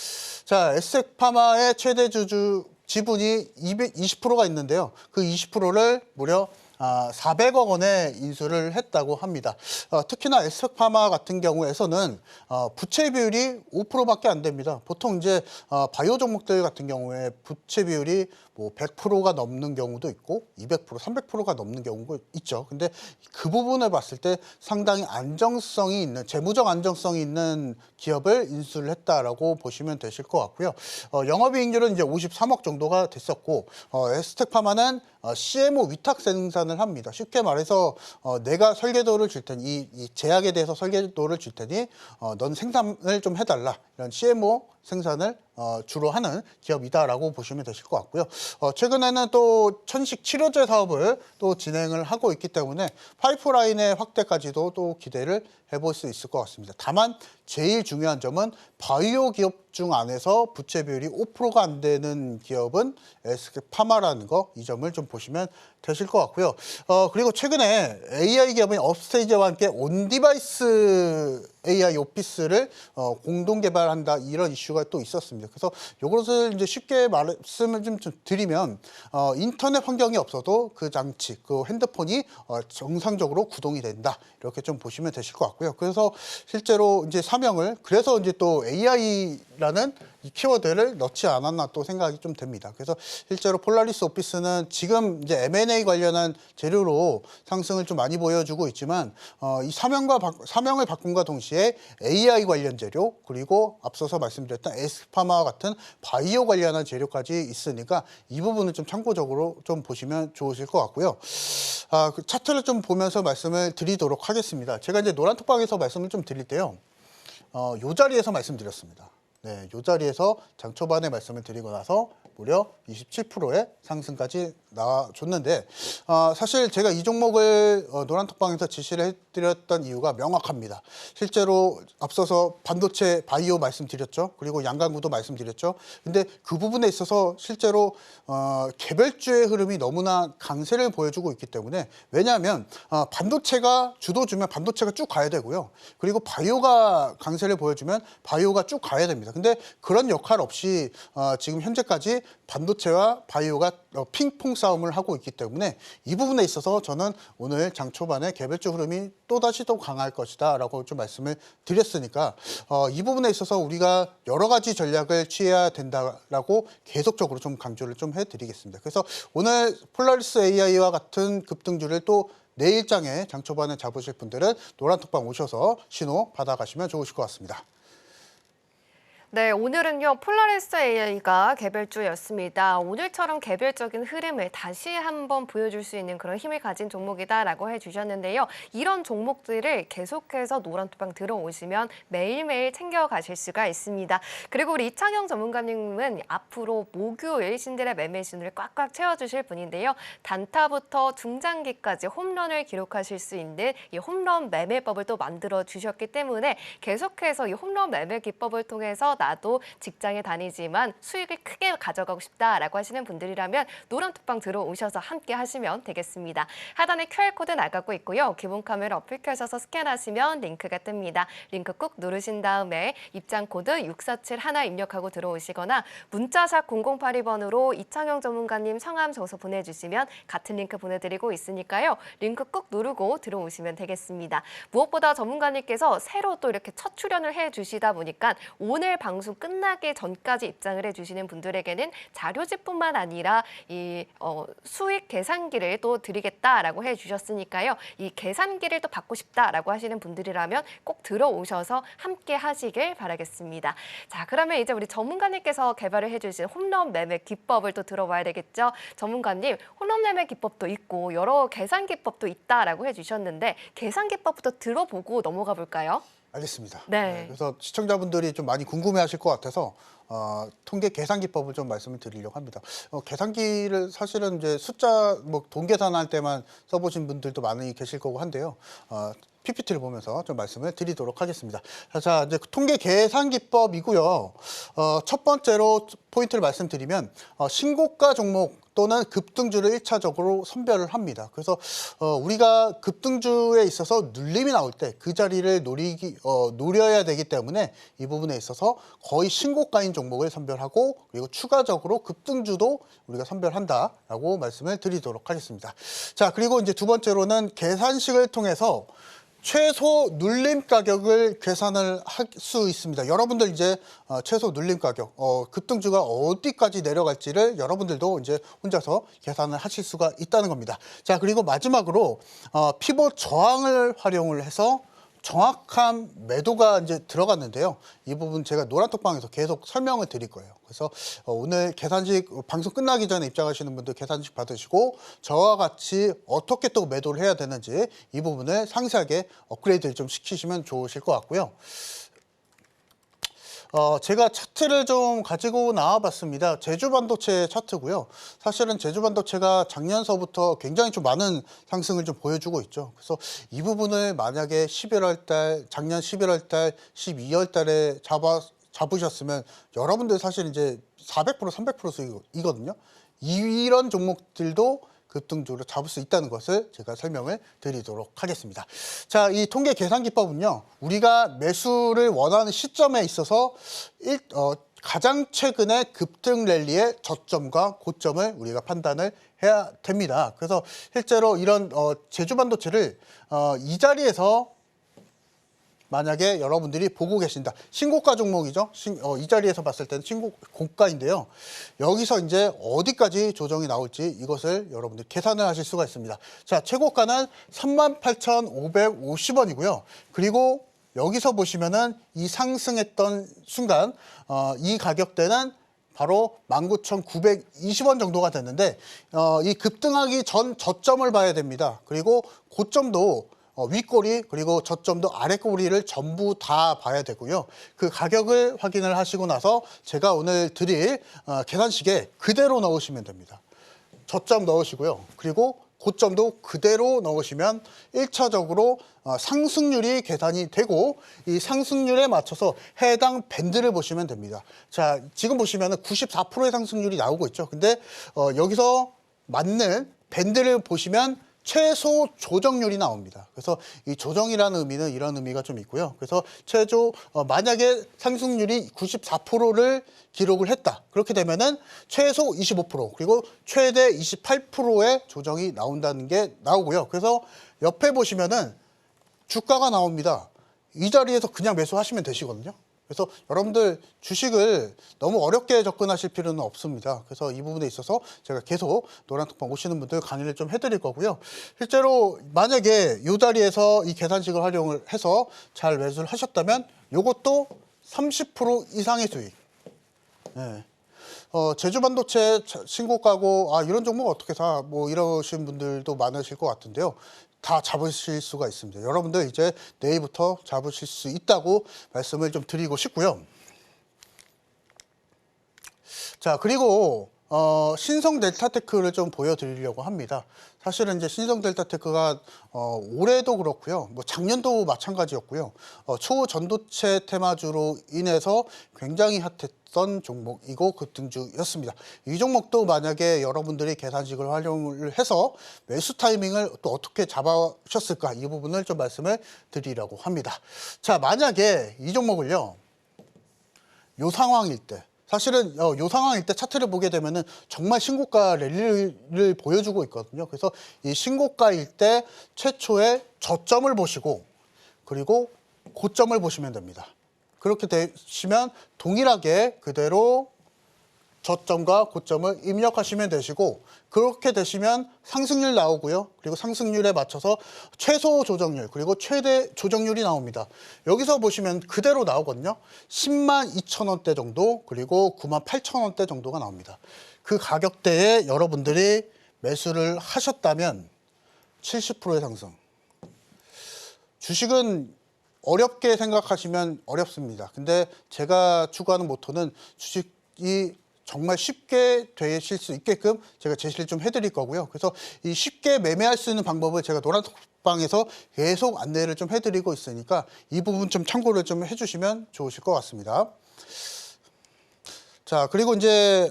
자, 에스텍파마의 최대 지분이 20%가 있는데요. 그 20%를 무려 400억 원에 인수를 했다고 합니다. 특히나 에스텍파마 같은 경우에서는 부채 비율이 5%밖에 안 됩니다. 보통 이제 바이오 종목들 같은 경우에 부채 비율이 뭐 100%가 넘는 경우도 있고 200%, 300%가 넘는 경우도 있죠. 근데 그 부분을 봤을 때 상당히 안정성이 있는 재무적 안정성이 있는 기업을 인수를 했다라고 보시면 되실 것 같고요. 영업이익률은 이제 53억 정도가 됐었고 에스텍파마는 CMO 위탁 생산을 합니다. 쉽게 말해서 내가 설계도를 줄 테니 이 제약에 대해서 설계도를 줄 테니 넌 생산을 좀 해달라 이런 CMO 생산을 주로 하는 기업이다라고 보시면 되실 것 같고요. 최근에는 또 천식 치료제 사업을 또 진행을 하고 있기 때문에 파이프라인의 확대까지도 또 기대를 해볼 수 있을 것 같습니다. 다만 제일 중요한 점은 바이오 기업 중 안에서 부채 비율이 5%가 안 되는 기업은 에스텍파마라는 거, 이 점을 좀 보시면 되실 것 같고요. 그리고 최근에 AI 기업인 업스테이지와 함께 온디바이스 AI 오피스를 공동 개발한다 이런 이슈가 또 있었습니다. 그래서 이것을 이제 쉽게 말씀을 좀 드리면 인터넷 환경이 없어도 그 장치, 그 핸드폰이 정상적으로 구동이 된다 이렇게 좀 보시면 되실 것 같고요. 그래서 실제로 이제 사명을 그래서 이제 또 AI라는 이 키워드를 넣지 않았나 또 생각이 좀 됩니다. 그래서 실제로 폴라리스 오피스는 지금 이제 M&A 관련한 재료로 상승을 좀 많이 보여주고 있지만 이 사명을 바꿈과 동시에 AI 관련 재료 그리고 앞서서 말씀드렸던 에스파마 같은 바이오 관련한 재료까지 있으니까 이 부분을 좀 참고적으로 좀 보시면 좋으실 것 같고요. 그 차트를 좀 보면서 말씀을 드리도록 하겠습니다. 제가 이제 노란톡방에서 말씀을 좀 드릴 때요. 요 자리에서 말씀드렸습니다. 네, 요 자리에서 장 초반에 말씀을 드리고 나서 무려 27%의 상승까지 나와줬는데 사실 제가 이 종목을 노란톡방에서 지시를 해드렸던 이유가 명확합니다. 실제로 앞서서 반도체 바이오 말씀드렸죠. 그리고 양강구도 말씀드렸죠. 근데 그 부분에 있어서 실제로 개별주의 흐름이 너무나 강세를 보여주고 있기 때문에 왜냐하면 반도체가 주도주면 반도체가 쭉 가야 되고요. 그리고 바이오가 강세를 보여주면 바이오가 쭉 가야 됩니다. 근데 그런 역할 없이 지금 현재까지 반도체와 바이오가 핑퐁 싸움을 하고 있기 때문에 이 부분에 있어서 저는 오늘 장 초반에 개별주 흐름이 또다시 더 강할 것이다 라고 좀 말씀을 드렸으니까 이 부분에 있어서 우리가 여러 가지 전략을 취해야 된다라고 계속적으로 좀 강조를 좀 해드리겠습니다. 그래서 오늘 폴라리스 AI와 같은 급등주를 또 내일장에 장 초반에 잡으실 분들은 노란톡방 오셔서 신호 받아가시면 좋으실 것 같습니다. 네, 오늘은요, 폴라리스 AI가 개별주였습니다. 오늘처럼 개별적인 흐름을 다시 한번 보여줄 수 있는 그런 힘을 가진 종목이다라고 해주셨는데요. 이런 종목들을 계속해서 노란톡방 들어오시면 매일매일 챙겨가실 수가 있습니다. 그리고 우리 이창영 전문가님은 앞으로 목요일 신들의 매매신을 꽉꽉 채워주실 분인데요. 단타부터 중장기까지 홈런을 기록하실 수 있는 이 홈런 매매법을 또 만들어 주셨기 때문에 계속해서 이 홈런 매매 기법을 통해서 나도 직장에 다니지만 수익을 크게 가져가고 싶다라고 하시는 분들이라면 노란톡방 들어오셔서 함께 하시면 되겠습니다. 하단에 QR코드 나가고 있고요. 기본 카메라 어플 켜셔서 스캔하시면 링크가 뜹니다. 링크 꾹 누르신 다음에 입장 코드 6471 입력하고 들어오시거나 문자샵 0082번으로 이창영 전문가님 성함 적어서 보내주시면 같은 링크 보내드리고 있으니까요. 링크 꾹 누르고 들어오시면 되겠습니다. 무엇보다 전문가님께서 새로 또 이렇게 첫 출연을 해주시다 보니까 오늘 방송 끝나기 전까지 입장을 해주시는 분들에게는 자료집뿐만 아니라 이 수익 계산기를 또 드리겠다라고 해주셨으니까요. 이 계산기를 또 받고 싶다라고 하시는 분들이라면 꼭 들어오셔서 함께 하시길 바라겠습니다. 자, 그러면 이제 우리 전문가님께서 개발을 해주신 홈런 매매 기법을 또 들어봐야 되겠죠. 전문가님, 홈런 매매 기법도 있고 여러 계산 기법도 있다라고 해주셨는데 계산 기법부터 들어보고 넘어가 볼까요? 알겠습니다. 네. 그래서 시청자분들이 좀 많이 궁금해하실 것 같아서 통계 계산 기법을 좀 말씀을 드리려고 합니다. 계산기를 사실은 이제 숫자 돈 계산할 때만 써보신 분들도 많이 계실 거고 한데요. PPT를 보면서 좀 말씀을 드리도록 하겠습니다. 자, 이제 통계 계산 기법이고요. 첫 번째로 포인트를 말씀드리면 신고가 종목 또는 급등주를 1차적으로 선별을 합니다. 그래서 우리가 급등주에 있어서 눌림이 나올 때 그 자리를 노려야 되기 때문에 이 부분에 있어서 거의 신고가인 종목을 선별하고 그리고 추가적으로 급등주도 우리가 선별한다라고 말씀을 드리도록 하겠습니다. 자, 그리고 이제 두 번째로는 계산식을 통해서 최소 눌림 가격을 계산을 할 수 있습니다. 여러분들 이제 최소 눌림 가격, 급등주가 어디까지 내려갈지를 여러분들도 이제 혼자서 계산을 하실 수가 있다는 겁니다. 자, 그리고 마지막으로 피봇 저항을 활용을 해서 정확한 매도가 이제 들어갔는데요. 이 부분 제가 노란톡방에서 계속 설명을 드릴 거예요. 그래서 오늘 계산식 방송 끝나기 전에 입장하시는 분들 계산식 받으시고 저와 같이 어떻게 또 매도를 해야 되는지 이 부분을 상세하게 업그레이드를 좀 시키시면 좋으실 것 같고요. 제가 차트를 좀 가지고 나와봤습니다. 제주반도체 차트고요. 사실은 제주반도체가 작년서부터 굉장히 좀 많은 상승을 좀 보여주고 있죠. 그래서 이 부분을 만약에 11월 달, 작년 11월 달, 12월 달에 잡으셨으면 여러분들 사실 이제 400%, 300% 수익이거든요. 이런 종목들도 급등주로 잡을 수 있다는 것을 제가 설명을 드리도록 하겠습니다. 자, 이 통계 계산 기법은요. 우리가 매수를 원하는 시점에 있어서 가장 최근의 급등 랠리의 저점과 고점을 우리가 판단을 해야 됩니다. 그래서 실제로 이런 제주반도체를 이 자리에서 만약에 여러분들이 보고 계신다. 신고가 종목이죠. 이 자리에서 봤을 때는 고가인데요. 여기서 이제 어디까지 조정이 나올지 이것을 여러분들 계산을 하실 수가 있습니다. 자, 최고가는 38,550원이고요. 그리고 여기서 보시면은 이 상승했던 순간 이 가격대는 바로 19,920원 정도가 됐는데 이 급등하기 전 저점을 봐야 됩니다. 그리고 고점도 윗꼬리 그리고 저점도 아랫꼬리를 전부 다 봐야 되고요. 그 가격을 확인을 하시고 나서 제가 오늘 드릴 계산식에 그대로 넣으시면 됩니다. 저점 넣으시고요. 그리고 고점도 그대로 넣으시면 1차적으로 상승률이 계산이 되고 이 상승률에 맞춰서 해당 밴드를 보시면 됩니다. 자, 지금 보시면 94%의 상승률이 나오고 있죠. 근데 여기서 맞는 밴드를 보시면 최소 조정률이 나옵니다. 그래서 이 조정이라는 의미는 이런 의미가 좀 있고요. 그래서 만약에 상승률이 94%를 기록을 했다. 그렇게 되면은 최소 25% 그리고 최대 28%의 조정이 나온다는 게 나오고요. 그래서 옆에 보시면은 주가가 나옵니다. 이 자리에서 그냥 매수하시면 되시거든요. 그래서 여러분들 주식을 너무 어렵게 접근하실 필요는 없습니다. 그래서 이 부분에 있어서 제가 계속 노란톡방 오시는 분들 강의를 좀 해드릴 거고요. 실제로 만약에 이 자리에서 이 계산식을 활용을 해서 잘 매수를 하셨다면 이것도 30% 이상의 수익. 네. 제주반도체 신고가고 이런 종목 어떻게 사? 뭐 이러신 분들도 많으실 것 같은데요. 다 잡으실 수가 있습니다. 여러분들 이제 내일부터 잡으실 수 있다고 말씀을 좀 드리고 싶고요. 자, 그리고 신성 델타테크를 좀 보여드리려고 합니다. 사실은 이제 신성 델타테크가 올해도 그렇고요, 뭐 작년도 마찬가지였고요. 초전도체 테마주로 인해서 굉장히 핫했던 종목이고 급등주였습니다. 이 종목도 만약에 여러분들이 계산식을 활용을 해서 매수 타이밍을 또 어떻게 잡으셨을까, 이 부분을 좀 말씀을 드리려고 합니다. 자, 만약에 이 종목을요, 요 상황일 때, 사실은 요 상황일 때 차트를 보게 되면은 정말 신고가 랠리를 보여주고 있거든요. 그래서 이 신고가일 때 최초의 저점을 보시고 그리고 고점을 보시면 됩니다. 그렇게 되시면 동일하게 그대로 저점과 고점을 입력하시면 되시고, 그렇게 되시면 상승률 나오고요. 그리고 상승률에 맞춰서 최소 조정률 그리고 최대 조정률이 나옵니다. 여기서 보시면 그대로 나오거든요. 10만 2천 원대 정도, 그리고 9만 8천 원대 정도가 나옵니다. 그 가격대에 여러분들이 매수를 하셨다면 70%의 상승. 주식은 어렵게 생각하시면 어렵습니다. 근데 제가 추구하는 모토는 주식이 정말 쉽게 되실 수 있게끔 제가 제시를 좀 해드릴 거고요. 그래서 이 쉽게 매매할 수 있는 방법을 제가 노란톡방에서 계속 안내를 좀 해드리고 있으니까 이 부분 좀 참고를 좀 해주시면 좋으실 것 같습니다. 자, 그리고 이제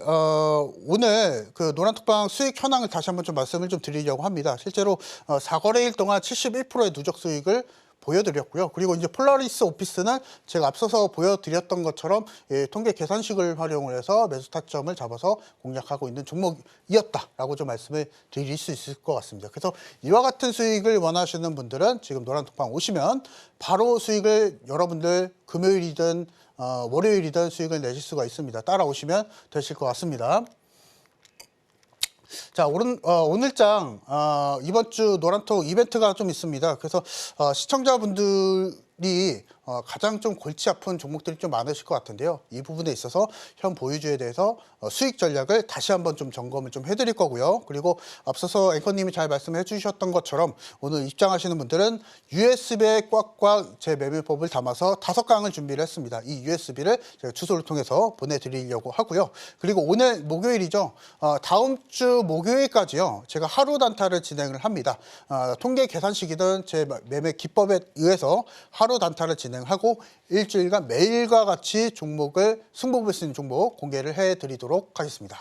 오늘 그 노란톡방 수익 현황을 다시 한번 좀 말씀을 좀 드리려고 합니다. 실제로 4거래일 동안 71%의 누적 수익을 보여드렸고요. 그리고 이제 폴라리스 오피스는 제가 앞서서 보여드렸던 것처럼 통계 계산식을 활용을 해서 매수 타점을 잡아서 공략하고 있는 종목이었다라고 좀 말씀을 드릴 수 있을 것 같습니다. 그래서 이와 같은 수익을 원하시는 분들은 지금 노란톡방 오시면 바로 수익을 여러분들 금요일이든 월요일이든 수익을 내실 수가 있습니다. 따라오시면 되실 것 같습니다. 자, 오늘장 이번 주 노란톡 이벤트가 좀 있습니다. 그래서 시청자분들이 가장 좀 골치 아픈 종목들이 좀 많으실 것 같은데요. 이 부분에 있어서 현 보유주에 대해서 수익 전략을 다시 한번 좀 점검을 좀 해드릴 거고요. 그리고 앞서서 앵커님이 잘 말씀해 주셨던 것처럼 오늘 입장하시는 분들은 USB에 꽉꽉 제 매매법을 담아서 5강을 준비를 했습니다. 이 USB를 제가 주소를 통해서 보내드리려고 하고요. 그리고 오늘 목요일이죠. 다음 주 목요일까지요, 제가 하루 단타를 진행을 합니다. 통계 계산식이든 제 매매 기법에 의해서 하루 단타를 진행하고 일주일간 매일과 같이 종목을 승부 볼 수 있는 종목 공개를 해드리도록 하겠습니다.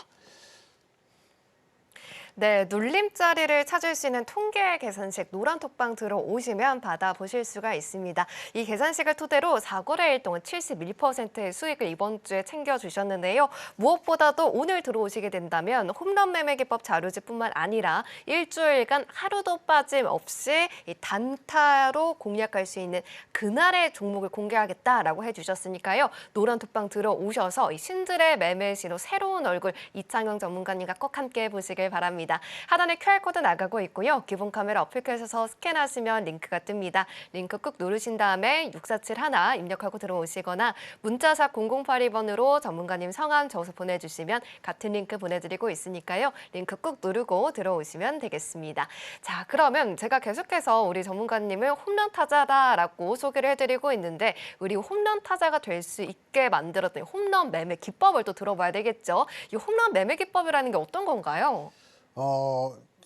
네, 눌림자리를 찾을 수 있는 통계 계산식 노란톡방 들어오시면 받아보실 수가 있습니다. 이 계산식을 토대로 4거래일 동안 71%의 수익을 이번 주에 챙겨주셨는데요. 무엇보다도 오늘 들어오시게 된다면 홈런 매매 기법 자료집뿐만 아니라 일주일간 하루도 빠짐없이 이 단타로 공략할 수 있는 그날의 종목을 공개하겠다라고 해주셨으니까요. 노란톡방 들어오셔서 이 신들의 매매 신호 새로운 얼굴 이창영 전문가님과 꼭 함께 보시길 바랍니다. 하단에 QR코드 나가고 있고요. 기본 카메라 어플께서 스캔하시면 링크가 뜹니다. 링크 꾹 누르신 다음에 6471 입력하고 들어오시거나 문자샵 0082번으로 전문가님 성함 적어서 보내주시면 같은 링크 보내드리고 있으니까요. 링크 꾹 누르고 들어오시면 되겠습니다. 자, 그러면 제가 계속해서 우리 전문가님을 홈런 타자다라고 소개를 해드리고 있는데 우리 홈런 타자가 될 수 있게 만들었던 홈런 매매 기법을 또 들어봐야 되겠죠. 이 홈런 매매 기법이라는 게 어떤 건가요?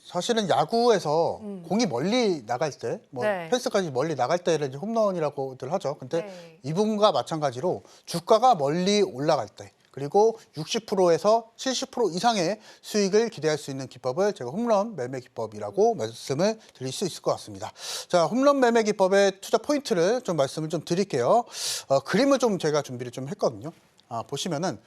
사실은 야구에서 공이 멀리 나갈 때, 네. 펜스까지 멀리 나갈 때를 이제 홈런이라고들 하죠. 근데 네. 이 부분과 마찬가지로 주가가 멀리 올라갈 때, 그리고 60%에서 70% 이상의 수익을 기대할 수 있는 기법을 제가 홈런 매매 기법이라고 말씀을 드릴 수 있을 것 같습니다. 자, 홈런 매매 기법의 투자 포인트를 좀 말씀을 좀 드릴게요. 그림을 좀 제가 준비를 좀 했거든요. 보시면은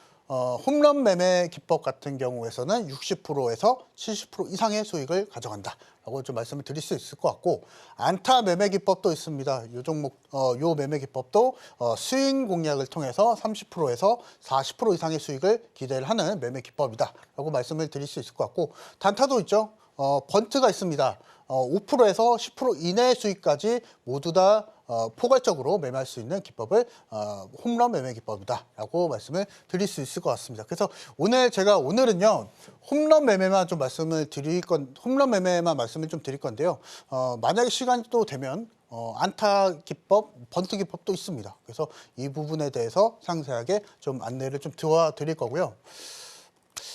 홈런 매매 기법 같은 경우에서는 60%에서 70% 이상의 수익을 가져간다라고 좀 말씀을 드릴 수 있을 것 같고, 안타 매매 기법도 있습니다. 요 종목, 요 매매 기법도 스윙 공략을 통해서 30%에서 40% 이상의 수익을 기대를 하는 매매 기법이다라고 말씀을 드릴 수 있을 것 같고, 단타도 있죠. 번트가 있습니다. 5%에서 10% 이내의 수익까지 모두 다 포괄적으로 매매할 수 있는 기법을 홈런 매매 기법이다라고 말씀을 드릴 수 있을 것 같습니다. 그래서 오늘은요 홈런 매매만 좀 홈런 매매만 말씀을 좀 드릴 건데요. 만약에 시간이 또 되면 안타 기법, 번트 기법도 있습니다. 그래서 이 부분에 대해서 상세하게 좀 안내를 좀 도와드릴 거고요.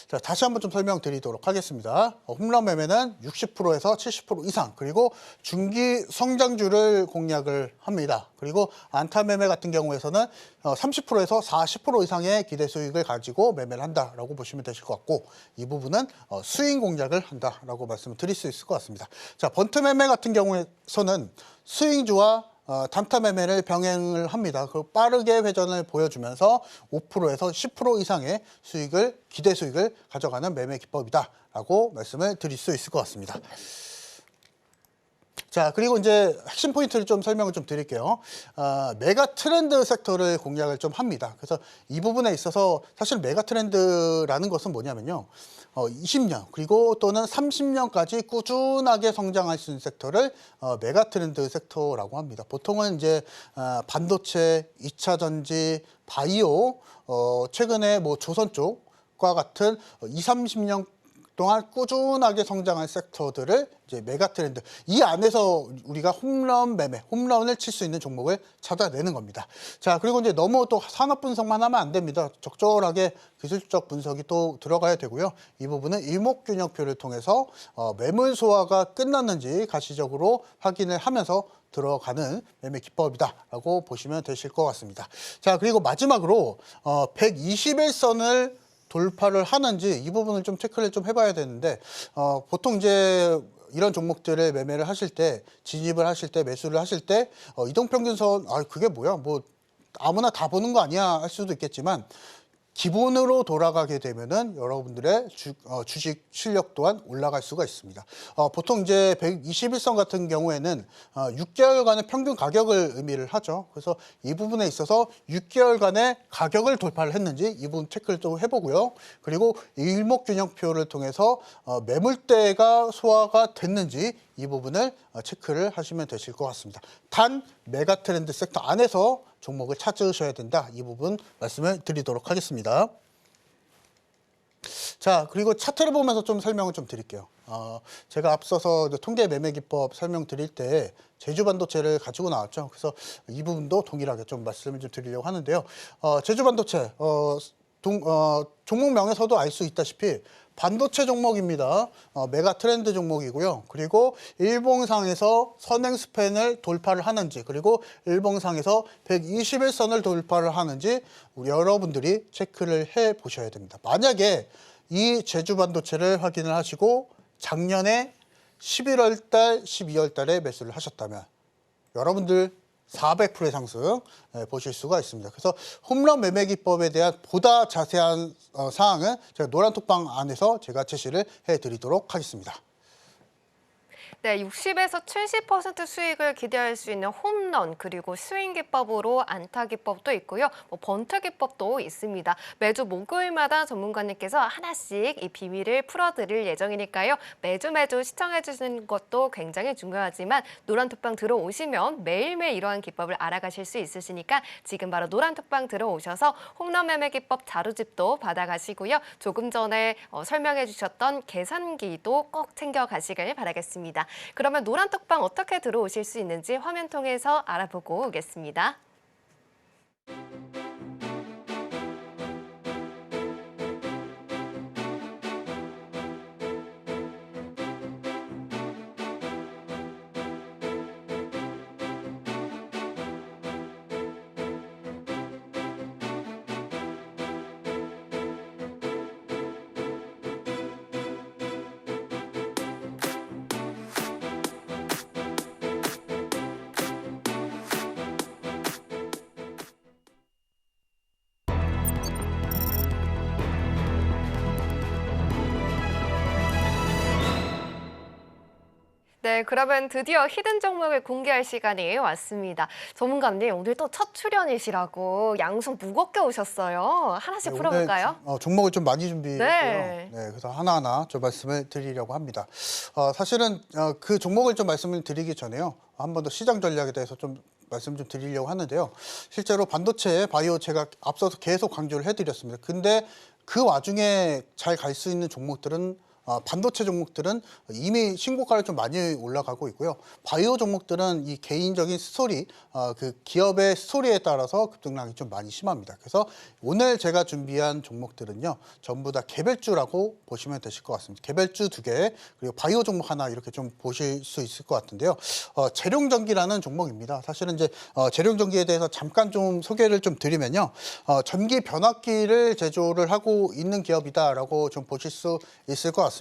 자, 다시 한번 좀 설명드리도록 하겠습니다. 홈런 매매는 60%에서 70% 이상, 그리고 중기 성장주를 공략을 합니다. 그리고 안타 매매 같은 경우에서는 30%에서 40% 이상의 기대 수익을 가지고 매매를 한다라고 보시면 되실 것 같고, 이 부분은 스윙 공략을 한다라고 말씀을 드릴 수 있을 것 같습니다. 자, 번트 매매 같은 경우에서는 스윙주와 단타 매매를 병행을 합니다. 그 빠르게 회전을 보여주면서 5%에서 10% 이상의 기대 수익을 가져가는 매매 기법이다라고 말씀을 드릴 수 있을 것 같습니다. 자, 그리고 이제 핵심 포인트를 좀 설명을 좀 드릴게요. 메가 트렌드 섹터를 공략을 좀 합니다. 그래서 이 부분에 있어서 사실 메가 트렌드라는 것은 뭐냐면요. 20년 그리고 또는 30년까지 꾸준하게 성장할 수 있는 섹터를 메가 트렌드 섹터라고 합니다. 보통은 이제 반도체, 2차 전지, 바이오, 최근에 뭐 조선 쪽과 같은 30년 동안 꾸준하게 성장한 섹터들을 이제 메가 트렌드, 이 안에서 우리가 홈런을 칠 수 있는 종목을 찾아내는 겁니다. 자, 그리고 이제 너무 또 산업 분석만 하면 안 됩니다. 적절하게 기술적 분석이 또 들어가야 되고요. 이 부분은 일목균형표를 통해서 매물 소화가 끝났는지 가시적으로 확인을 하면서 들어가는 매매 기법이다라고 보시면 되실 것 같습니다. 자, 그리고 마지막으로 121선을 돌파를 하는지 이 부분을 좀 체크를 좀 해봐야 되는데, 보통 이제 이런 종목들을 매매를 하실 때, 진입을 하실 때, 매수를 하실 때 이동평균선, 그게 뭐야, 뭐 아무나 다 보는 거 아니야 할 수도 있겠지만, 기본으로 돌아가게 되면은 여러분들의 주식 실력 또한 올라갈 수가 있습니다. 보통 이제 121선 같은 경우에는 6개월간의 평균 가격을 의미를 하죠. 그래서 이 부분에 있어서 6개월간의 가격을 돌파를 했는지 이 부분 체크를 좀 해보고요. 그리고 일목균형표를 통해서 매물대가 소화가 됐는지 이 부분을 체크를 하시면 되실 것 같습니다. 단 메가 트렌드 섹터 안에서 종목을 찾으셔야 된다. 이 부분 말씀을 드리도록 하겠습니다. 자, 그리고 차트를 보면서 좀 설명을 좀 드릴게요. 제가 앞서서 통계 매매 기법 설명드릴 때 제주반도체를 가지고 나왔죠. 그래서 이 부분도 동일하게 좀 말씀을 좀 드리려고 하는데요. 제주반도체 종목명에서도 알 수 있다시피 반도체 종목입니다. 메가 트렌드 종목이고요. 그리고 일봉상에서 선행 스팬을 돌파를 하는지, 그리고 일봉상에서 121선을 돌파를 하는지 우리 여러분들이 체크를 해 보셔야 됩니다. 만약에 이 제주 반도체를 확인을 하시고 작년에 11월 달, 12월 달에 매수를 하셨다면 여러분들 400%의 상승 보실 수가 있습니다. 그래서 홈런 매매 기법에 대한 보다 자세한 사항은 제가 노란톡방 안에서 제가 제시를 해드리도록 하겠습니다. 네, 60에서 70% 수익을 기대할 수 있는 홈런, 그리고 스윙 기법으로 안타 기법도 있고요. 번트 기법도 있습니다. 매주 목요일마다 전문가님께서 하나씩 이 비밀을 풀어드릴 예정이니까요. 매주 시청해 주시는 것도 굉장히 중요하지만 노란톡방 들어오시면 매일매일 이러한 기법을 알아가실 수 있으시니까 지금 바로 노란톡방 들어오셔서 홈런 매매 기법 자료집도 받아가시고요. 조금 전에 설명해 주셨던 계산기도 꼭 챙겨가시길 바라겠습니다. 그러면 노란톡방 어떻게 들어오실 수 있는지 화면 통해서 알아보고 오겠습니다. 네, 그러면 드디어 히든 종목을 공개할 시간이 왔습니다. 전문가님, 오늘 또 첫 출연이시라고 양손 무겁게 오셨어요. 하나씩 네, 풀어볼까요? 오늘 종목을 좀 많이 준비했고요. 네. 네, 그래서 하나하나 좀 말씀을 드리려고 합니다. 사실은 그 종목을 좀 말씀을 드리기 전에요. 한 번 더 시장 전략에 대해서 좀 말씀 좀 드리려고 하는데요. 실제로 반도체, 바이오 제가 앞서서 계속 강조를 해드렸습니다. 근데 그 와중에 잘 갈 수 있는 종목들은 반도체 종목들은 이미 신고가를 좀 많이 올라가고 있고요. 바이오 종목들은 이 개인적인 스토리, 그 기업의 스토리에 따라서 급등락이 좀 많이 심합니다. 그래서 오늘 제가 준비한 종목들은요, 전부 다 개별주라고 보시면 되실 것 같습니다. 개별주 2개, 그리고 바이오 종목 하나 이렇게 좀 보실 수 있을 것 같은데요. 재룡전기라는 종목입니다. 사실은 이제 재룡전기에 대해서 잠깐 좀 소개를 좀 드리면요, 전기 변압기를 제조를 하고 있는 기업이다라고 좀 보실 수 있을 것 같습니다.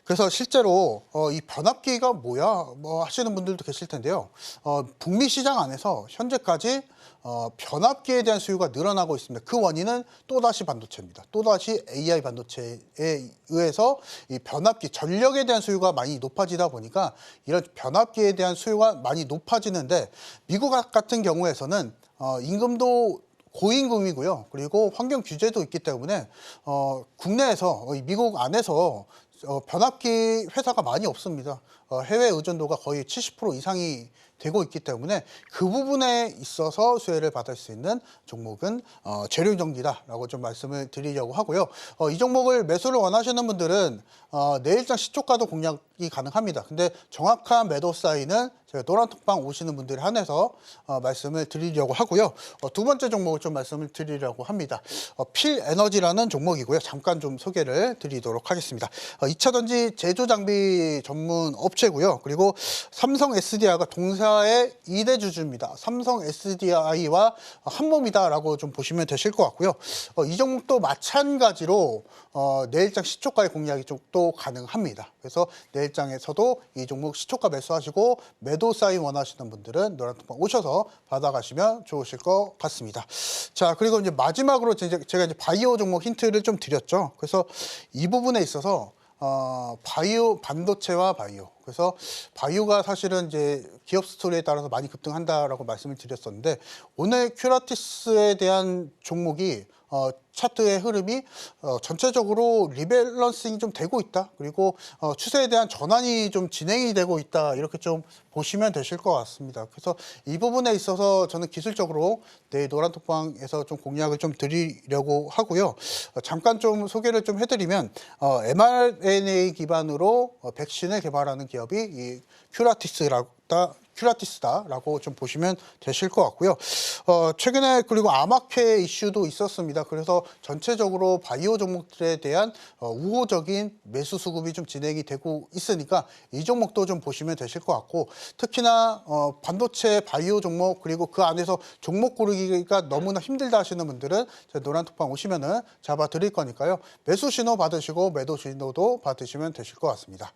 그래서 실제로 이 변압기가 뭐야? 뭐 하시는 분들도 계실 텐데요. 북미 시장 안에서 현재까지 변압기에 대한 수요가 늘어나고 있습니다. 그 원인은 또다시 반도체입니다. 또다시 AI 반도체에 의해서 이 변압기, 전력에 대한 수요가 많이 높아지다 보니까 이런 변압기에 대한 수요가 많이 높아지는데 미국 같은 경우에서는 임금도 고임금이고요. 그리고 환경 규제도 있기 때문에 국내에서 미국 안에서 변압기 회사가 많이 없습니다. 해외 의존도가 거의 70% 이상이 되고 있기 때문에 그 부분에 있어서 수혜를 받을 수 있는 종목은 재룡전기다라고 좀 말씀을 드리려고 하고요. 이 종목을 매수를 원하시는 분들은 내일장 시초가도 공략이 가능합니다. 근데 정확한 매도 사인은 제가 노란톡방 오시는 분들에 한해서 말씀을 드리려고 하고요. 두 번째 종목을 좀 말씀을 드리려고 합니다. 필에너지라는 종목이고요. 잠깐 좀 소개를 드리도록 하겠습니다. 2차 전지 제조 장비 전문 업체고요. 그리고 삼성 SDI가 동사의 2대 주주입니다. 삼성 SDI와 한 몸이다라고 좀 보시면 되실 것 같고요. 이 종목도 마찬가지로 내일장 시초가의 공략이 좀 또 가능합니다. 그래서 내일장에서도 이 종목 시초가 매수하시고 매도 사인 원하시는 분들은 노란톡방 오셔서 받아가시면 좋으실 것 같습니다. 자, 그리고 이제 마지막으로 제가 이제 바이오 종목 힌트를 좀 드렸죠. 그래서 이 부분에 있어서 바이오, 반도체와 바이오. 그래서 바이오가 사실은 이제 기업 스토리에 따라서 많이 급등한다라고 말씀을 드렸었는데 오늘 큐라티스에 대한 종목이 차트의 흐름이 전체적으로 리밸런싱이 좀 되고 있다. 그리고 추세에 대한 전환이 좀 진행이 되고 있다. 이렇게 좀 보시면 되실 것 같습니다. 그래서 이 부분에 있어서 저는 기술적으로 내일 노란톡방에서 좀 공략을 좀 드리려고 하고요. 잠깐 좀 소개를 좀 해드리면 mRNA 기반으로 백신을 개발하는 기업이 이 큐라티스다라고 좀 보시면 되실 것 같고요. 최근에 그리고 암학회 이슈도 있었습니다. 그래서 전체적으로 바이오 종목들에 대한 우호적인 매수 수급이 좀 진행이 되고 있으니까 이 종목도 좀 보시면 되실 것 같고 특히나 반도체 바이오 종목 그리고 그 안에서 종목 고르기가 너무나 힘들다 하시는 분들은 노란톡방 오시면은 잡아 드릴 거니까요. 매수 신호 받으시고 매도 신호도 받으시면 되실 것 같습니다.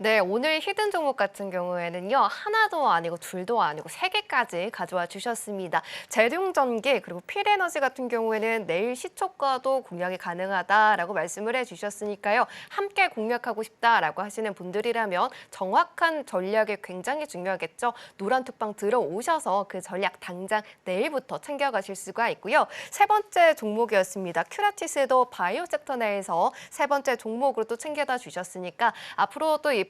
네, 오늘 히든 종목 같은 경우에는요. 하나도 아니고 둘도 아니고 3개까지 가져와 주셨습니다. 재룡전기 그리고 필에너지 같은 경우에는 내일 시초가도 공략이 가능하다라고 말씀을 해주셨으니까요. 함께 공략하고 싶다라고 하시는 분들이라면 정확한 전략이 굉장히 중요하겠죠. 노란톡방 들어오셔서 그 전략 당장 내일부터 챙겨가실 수가 있고요. 세 번째 종목이었습니다. 큐라티스도 바이오 섹터 내에서 세 번째 종목으로 또 챙겨다 주셨으니까 앞으로 또 이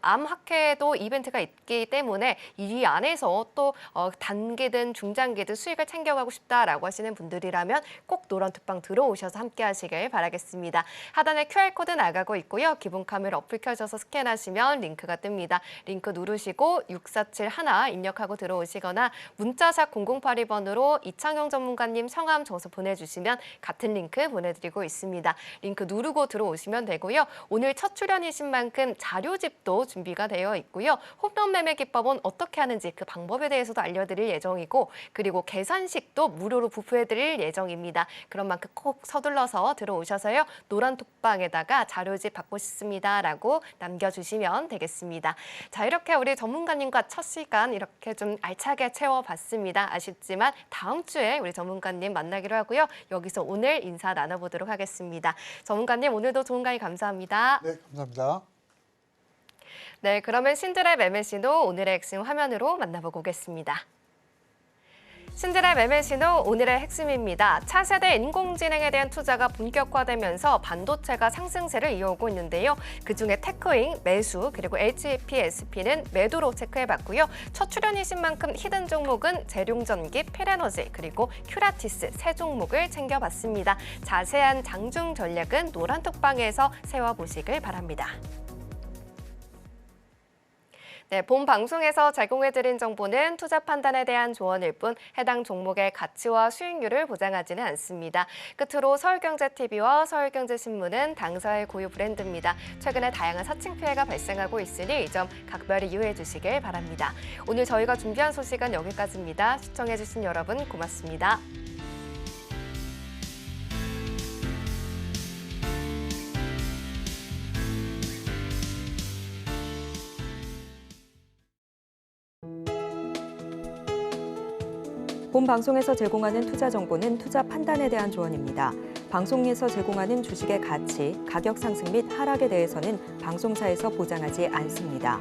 암학회도 이벤트가 있기 때문에 이 안에서 또 단기든 중장기든 수익을 챙겨가고 싶다라고 하시는 분들이라면 꼭 노란톡방 들어오셔서 함께 하시길 바라겠습니다. 하단에 QR코드 나가고 있고요. 기본 카메라 어플 켜셔서 스캔하시면 링크가 뜹니다. 링크 누르시고 6471 입력하고 들어오시거나 문자샵 0082번으로 이창용 전문가님 성함 정서 보내주시면 같은 링크 보내드리고 있습니다. 링크 누르고 들어오시면 되고요. 오늘 첫 출연이신 만큼 자료집도 준비가 되어 있고요. 홈런 매매 기법은 어떻게 하는지 그 방법에 대해서도 알려드릴 예정이고 그리고 계산식도 무료로 부표해드릴 예정입니다. 그런 만큼 꼭 서둘러서 들어오셔서요. 노란톡방에다가 자료집 받고 싶습니다라고 남겨주시면 되겠습니다. 자, 이렇게 우리 전문가님과 첫 시간 이렇게 좀 알차게 채워봤습니다. 아쉽지만 다음 주에 우리 전문가님 만나기로 하고요. 여기서 오늘 인사 나눠보도록 하겠습니다. 전문가님 오늘도 좋은 강의 감사합니다. 네, 감사합니다. 네, 그러면 신드랩 매매신호 오늘의 핵심 화면으로 만나보고 오겠습니다. 신들의 매매신호 오늘의 핵심입니다. 차세대 인공지능에 대한 투자가 본격화되면서 반도체가 상승세를 이어오고 있는데요. 그중에 테크잉 매수 그리고 HPSP는 매도로 체크해봤고요. 첫 출연이신 만큼 히든 종목은 재룡전기, 필에너지 그리고 큐라티스 세 종목을 챙겨봤습니다. 자세한 장중 전략은 노란톡방에서 세워보시길 바랍니다. 네, 본 방송에서 제공해드린 정보는 투자 판단에 대한 조언일 뿐 해당 종목의 가치와 수익률을 보장하지는 않습니다. 끝으로 서울경제TV와 서울경제신문은 당사의 고유 브랜드입니다. 최근에 다양한 사칭 피해가 발생하고 있으니 이 점 각별히 유의해 주시길 바랍니다. 오늘 저희가 준비한 소식은 여기까지입니다. 시청해주신 여러분 고맙습니다. 본 방송에서 제공하는 투자 정보는 투자 판단에 대한 조언입니다. 방송에서 제공하는 주식의 가치, 가격 상승 및 하락에 대해서는 방송사에서 보장하지 않습니다.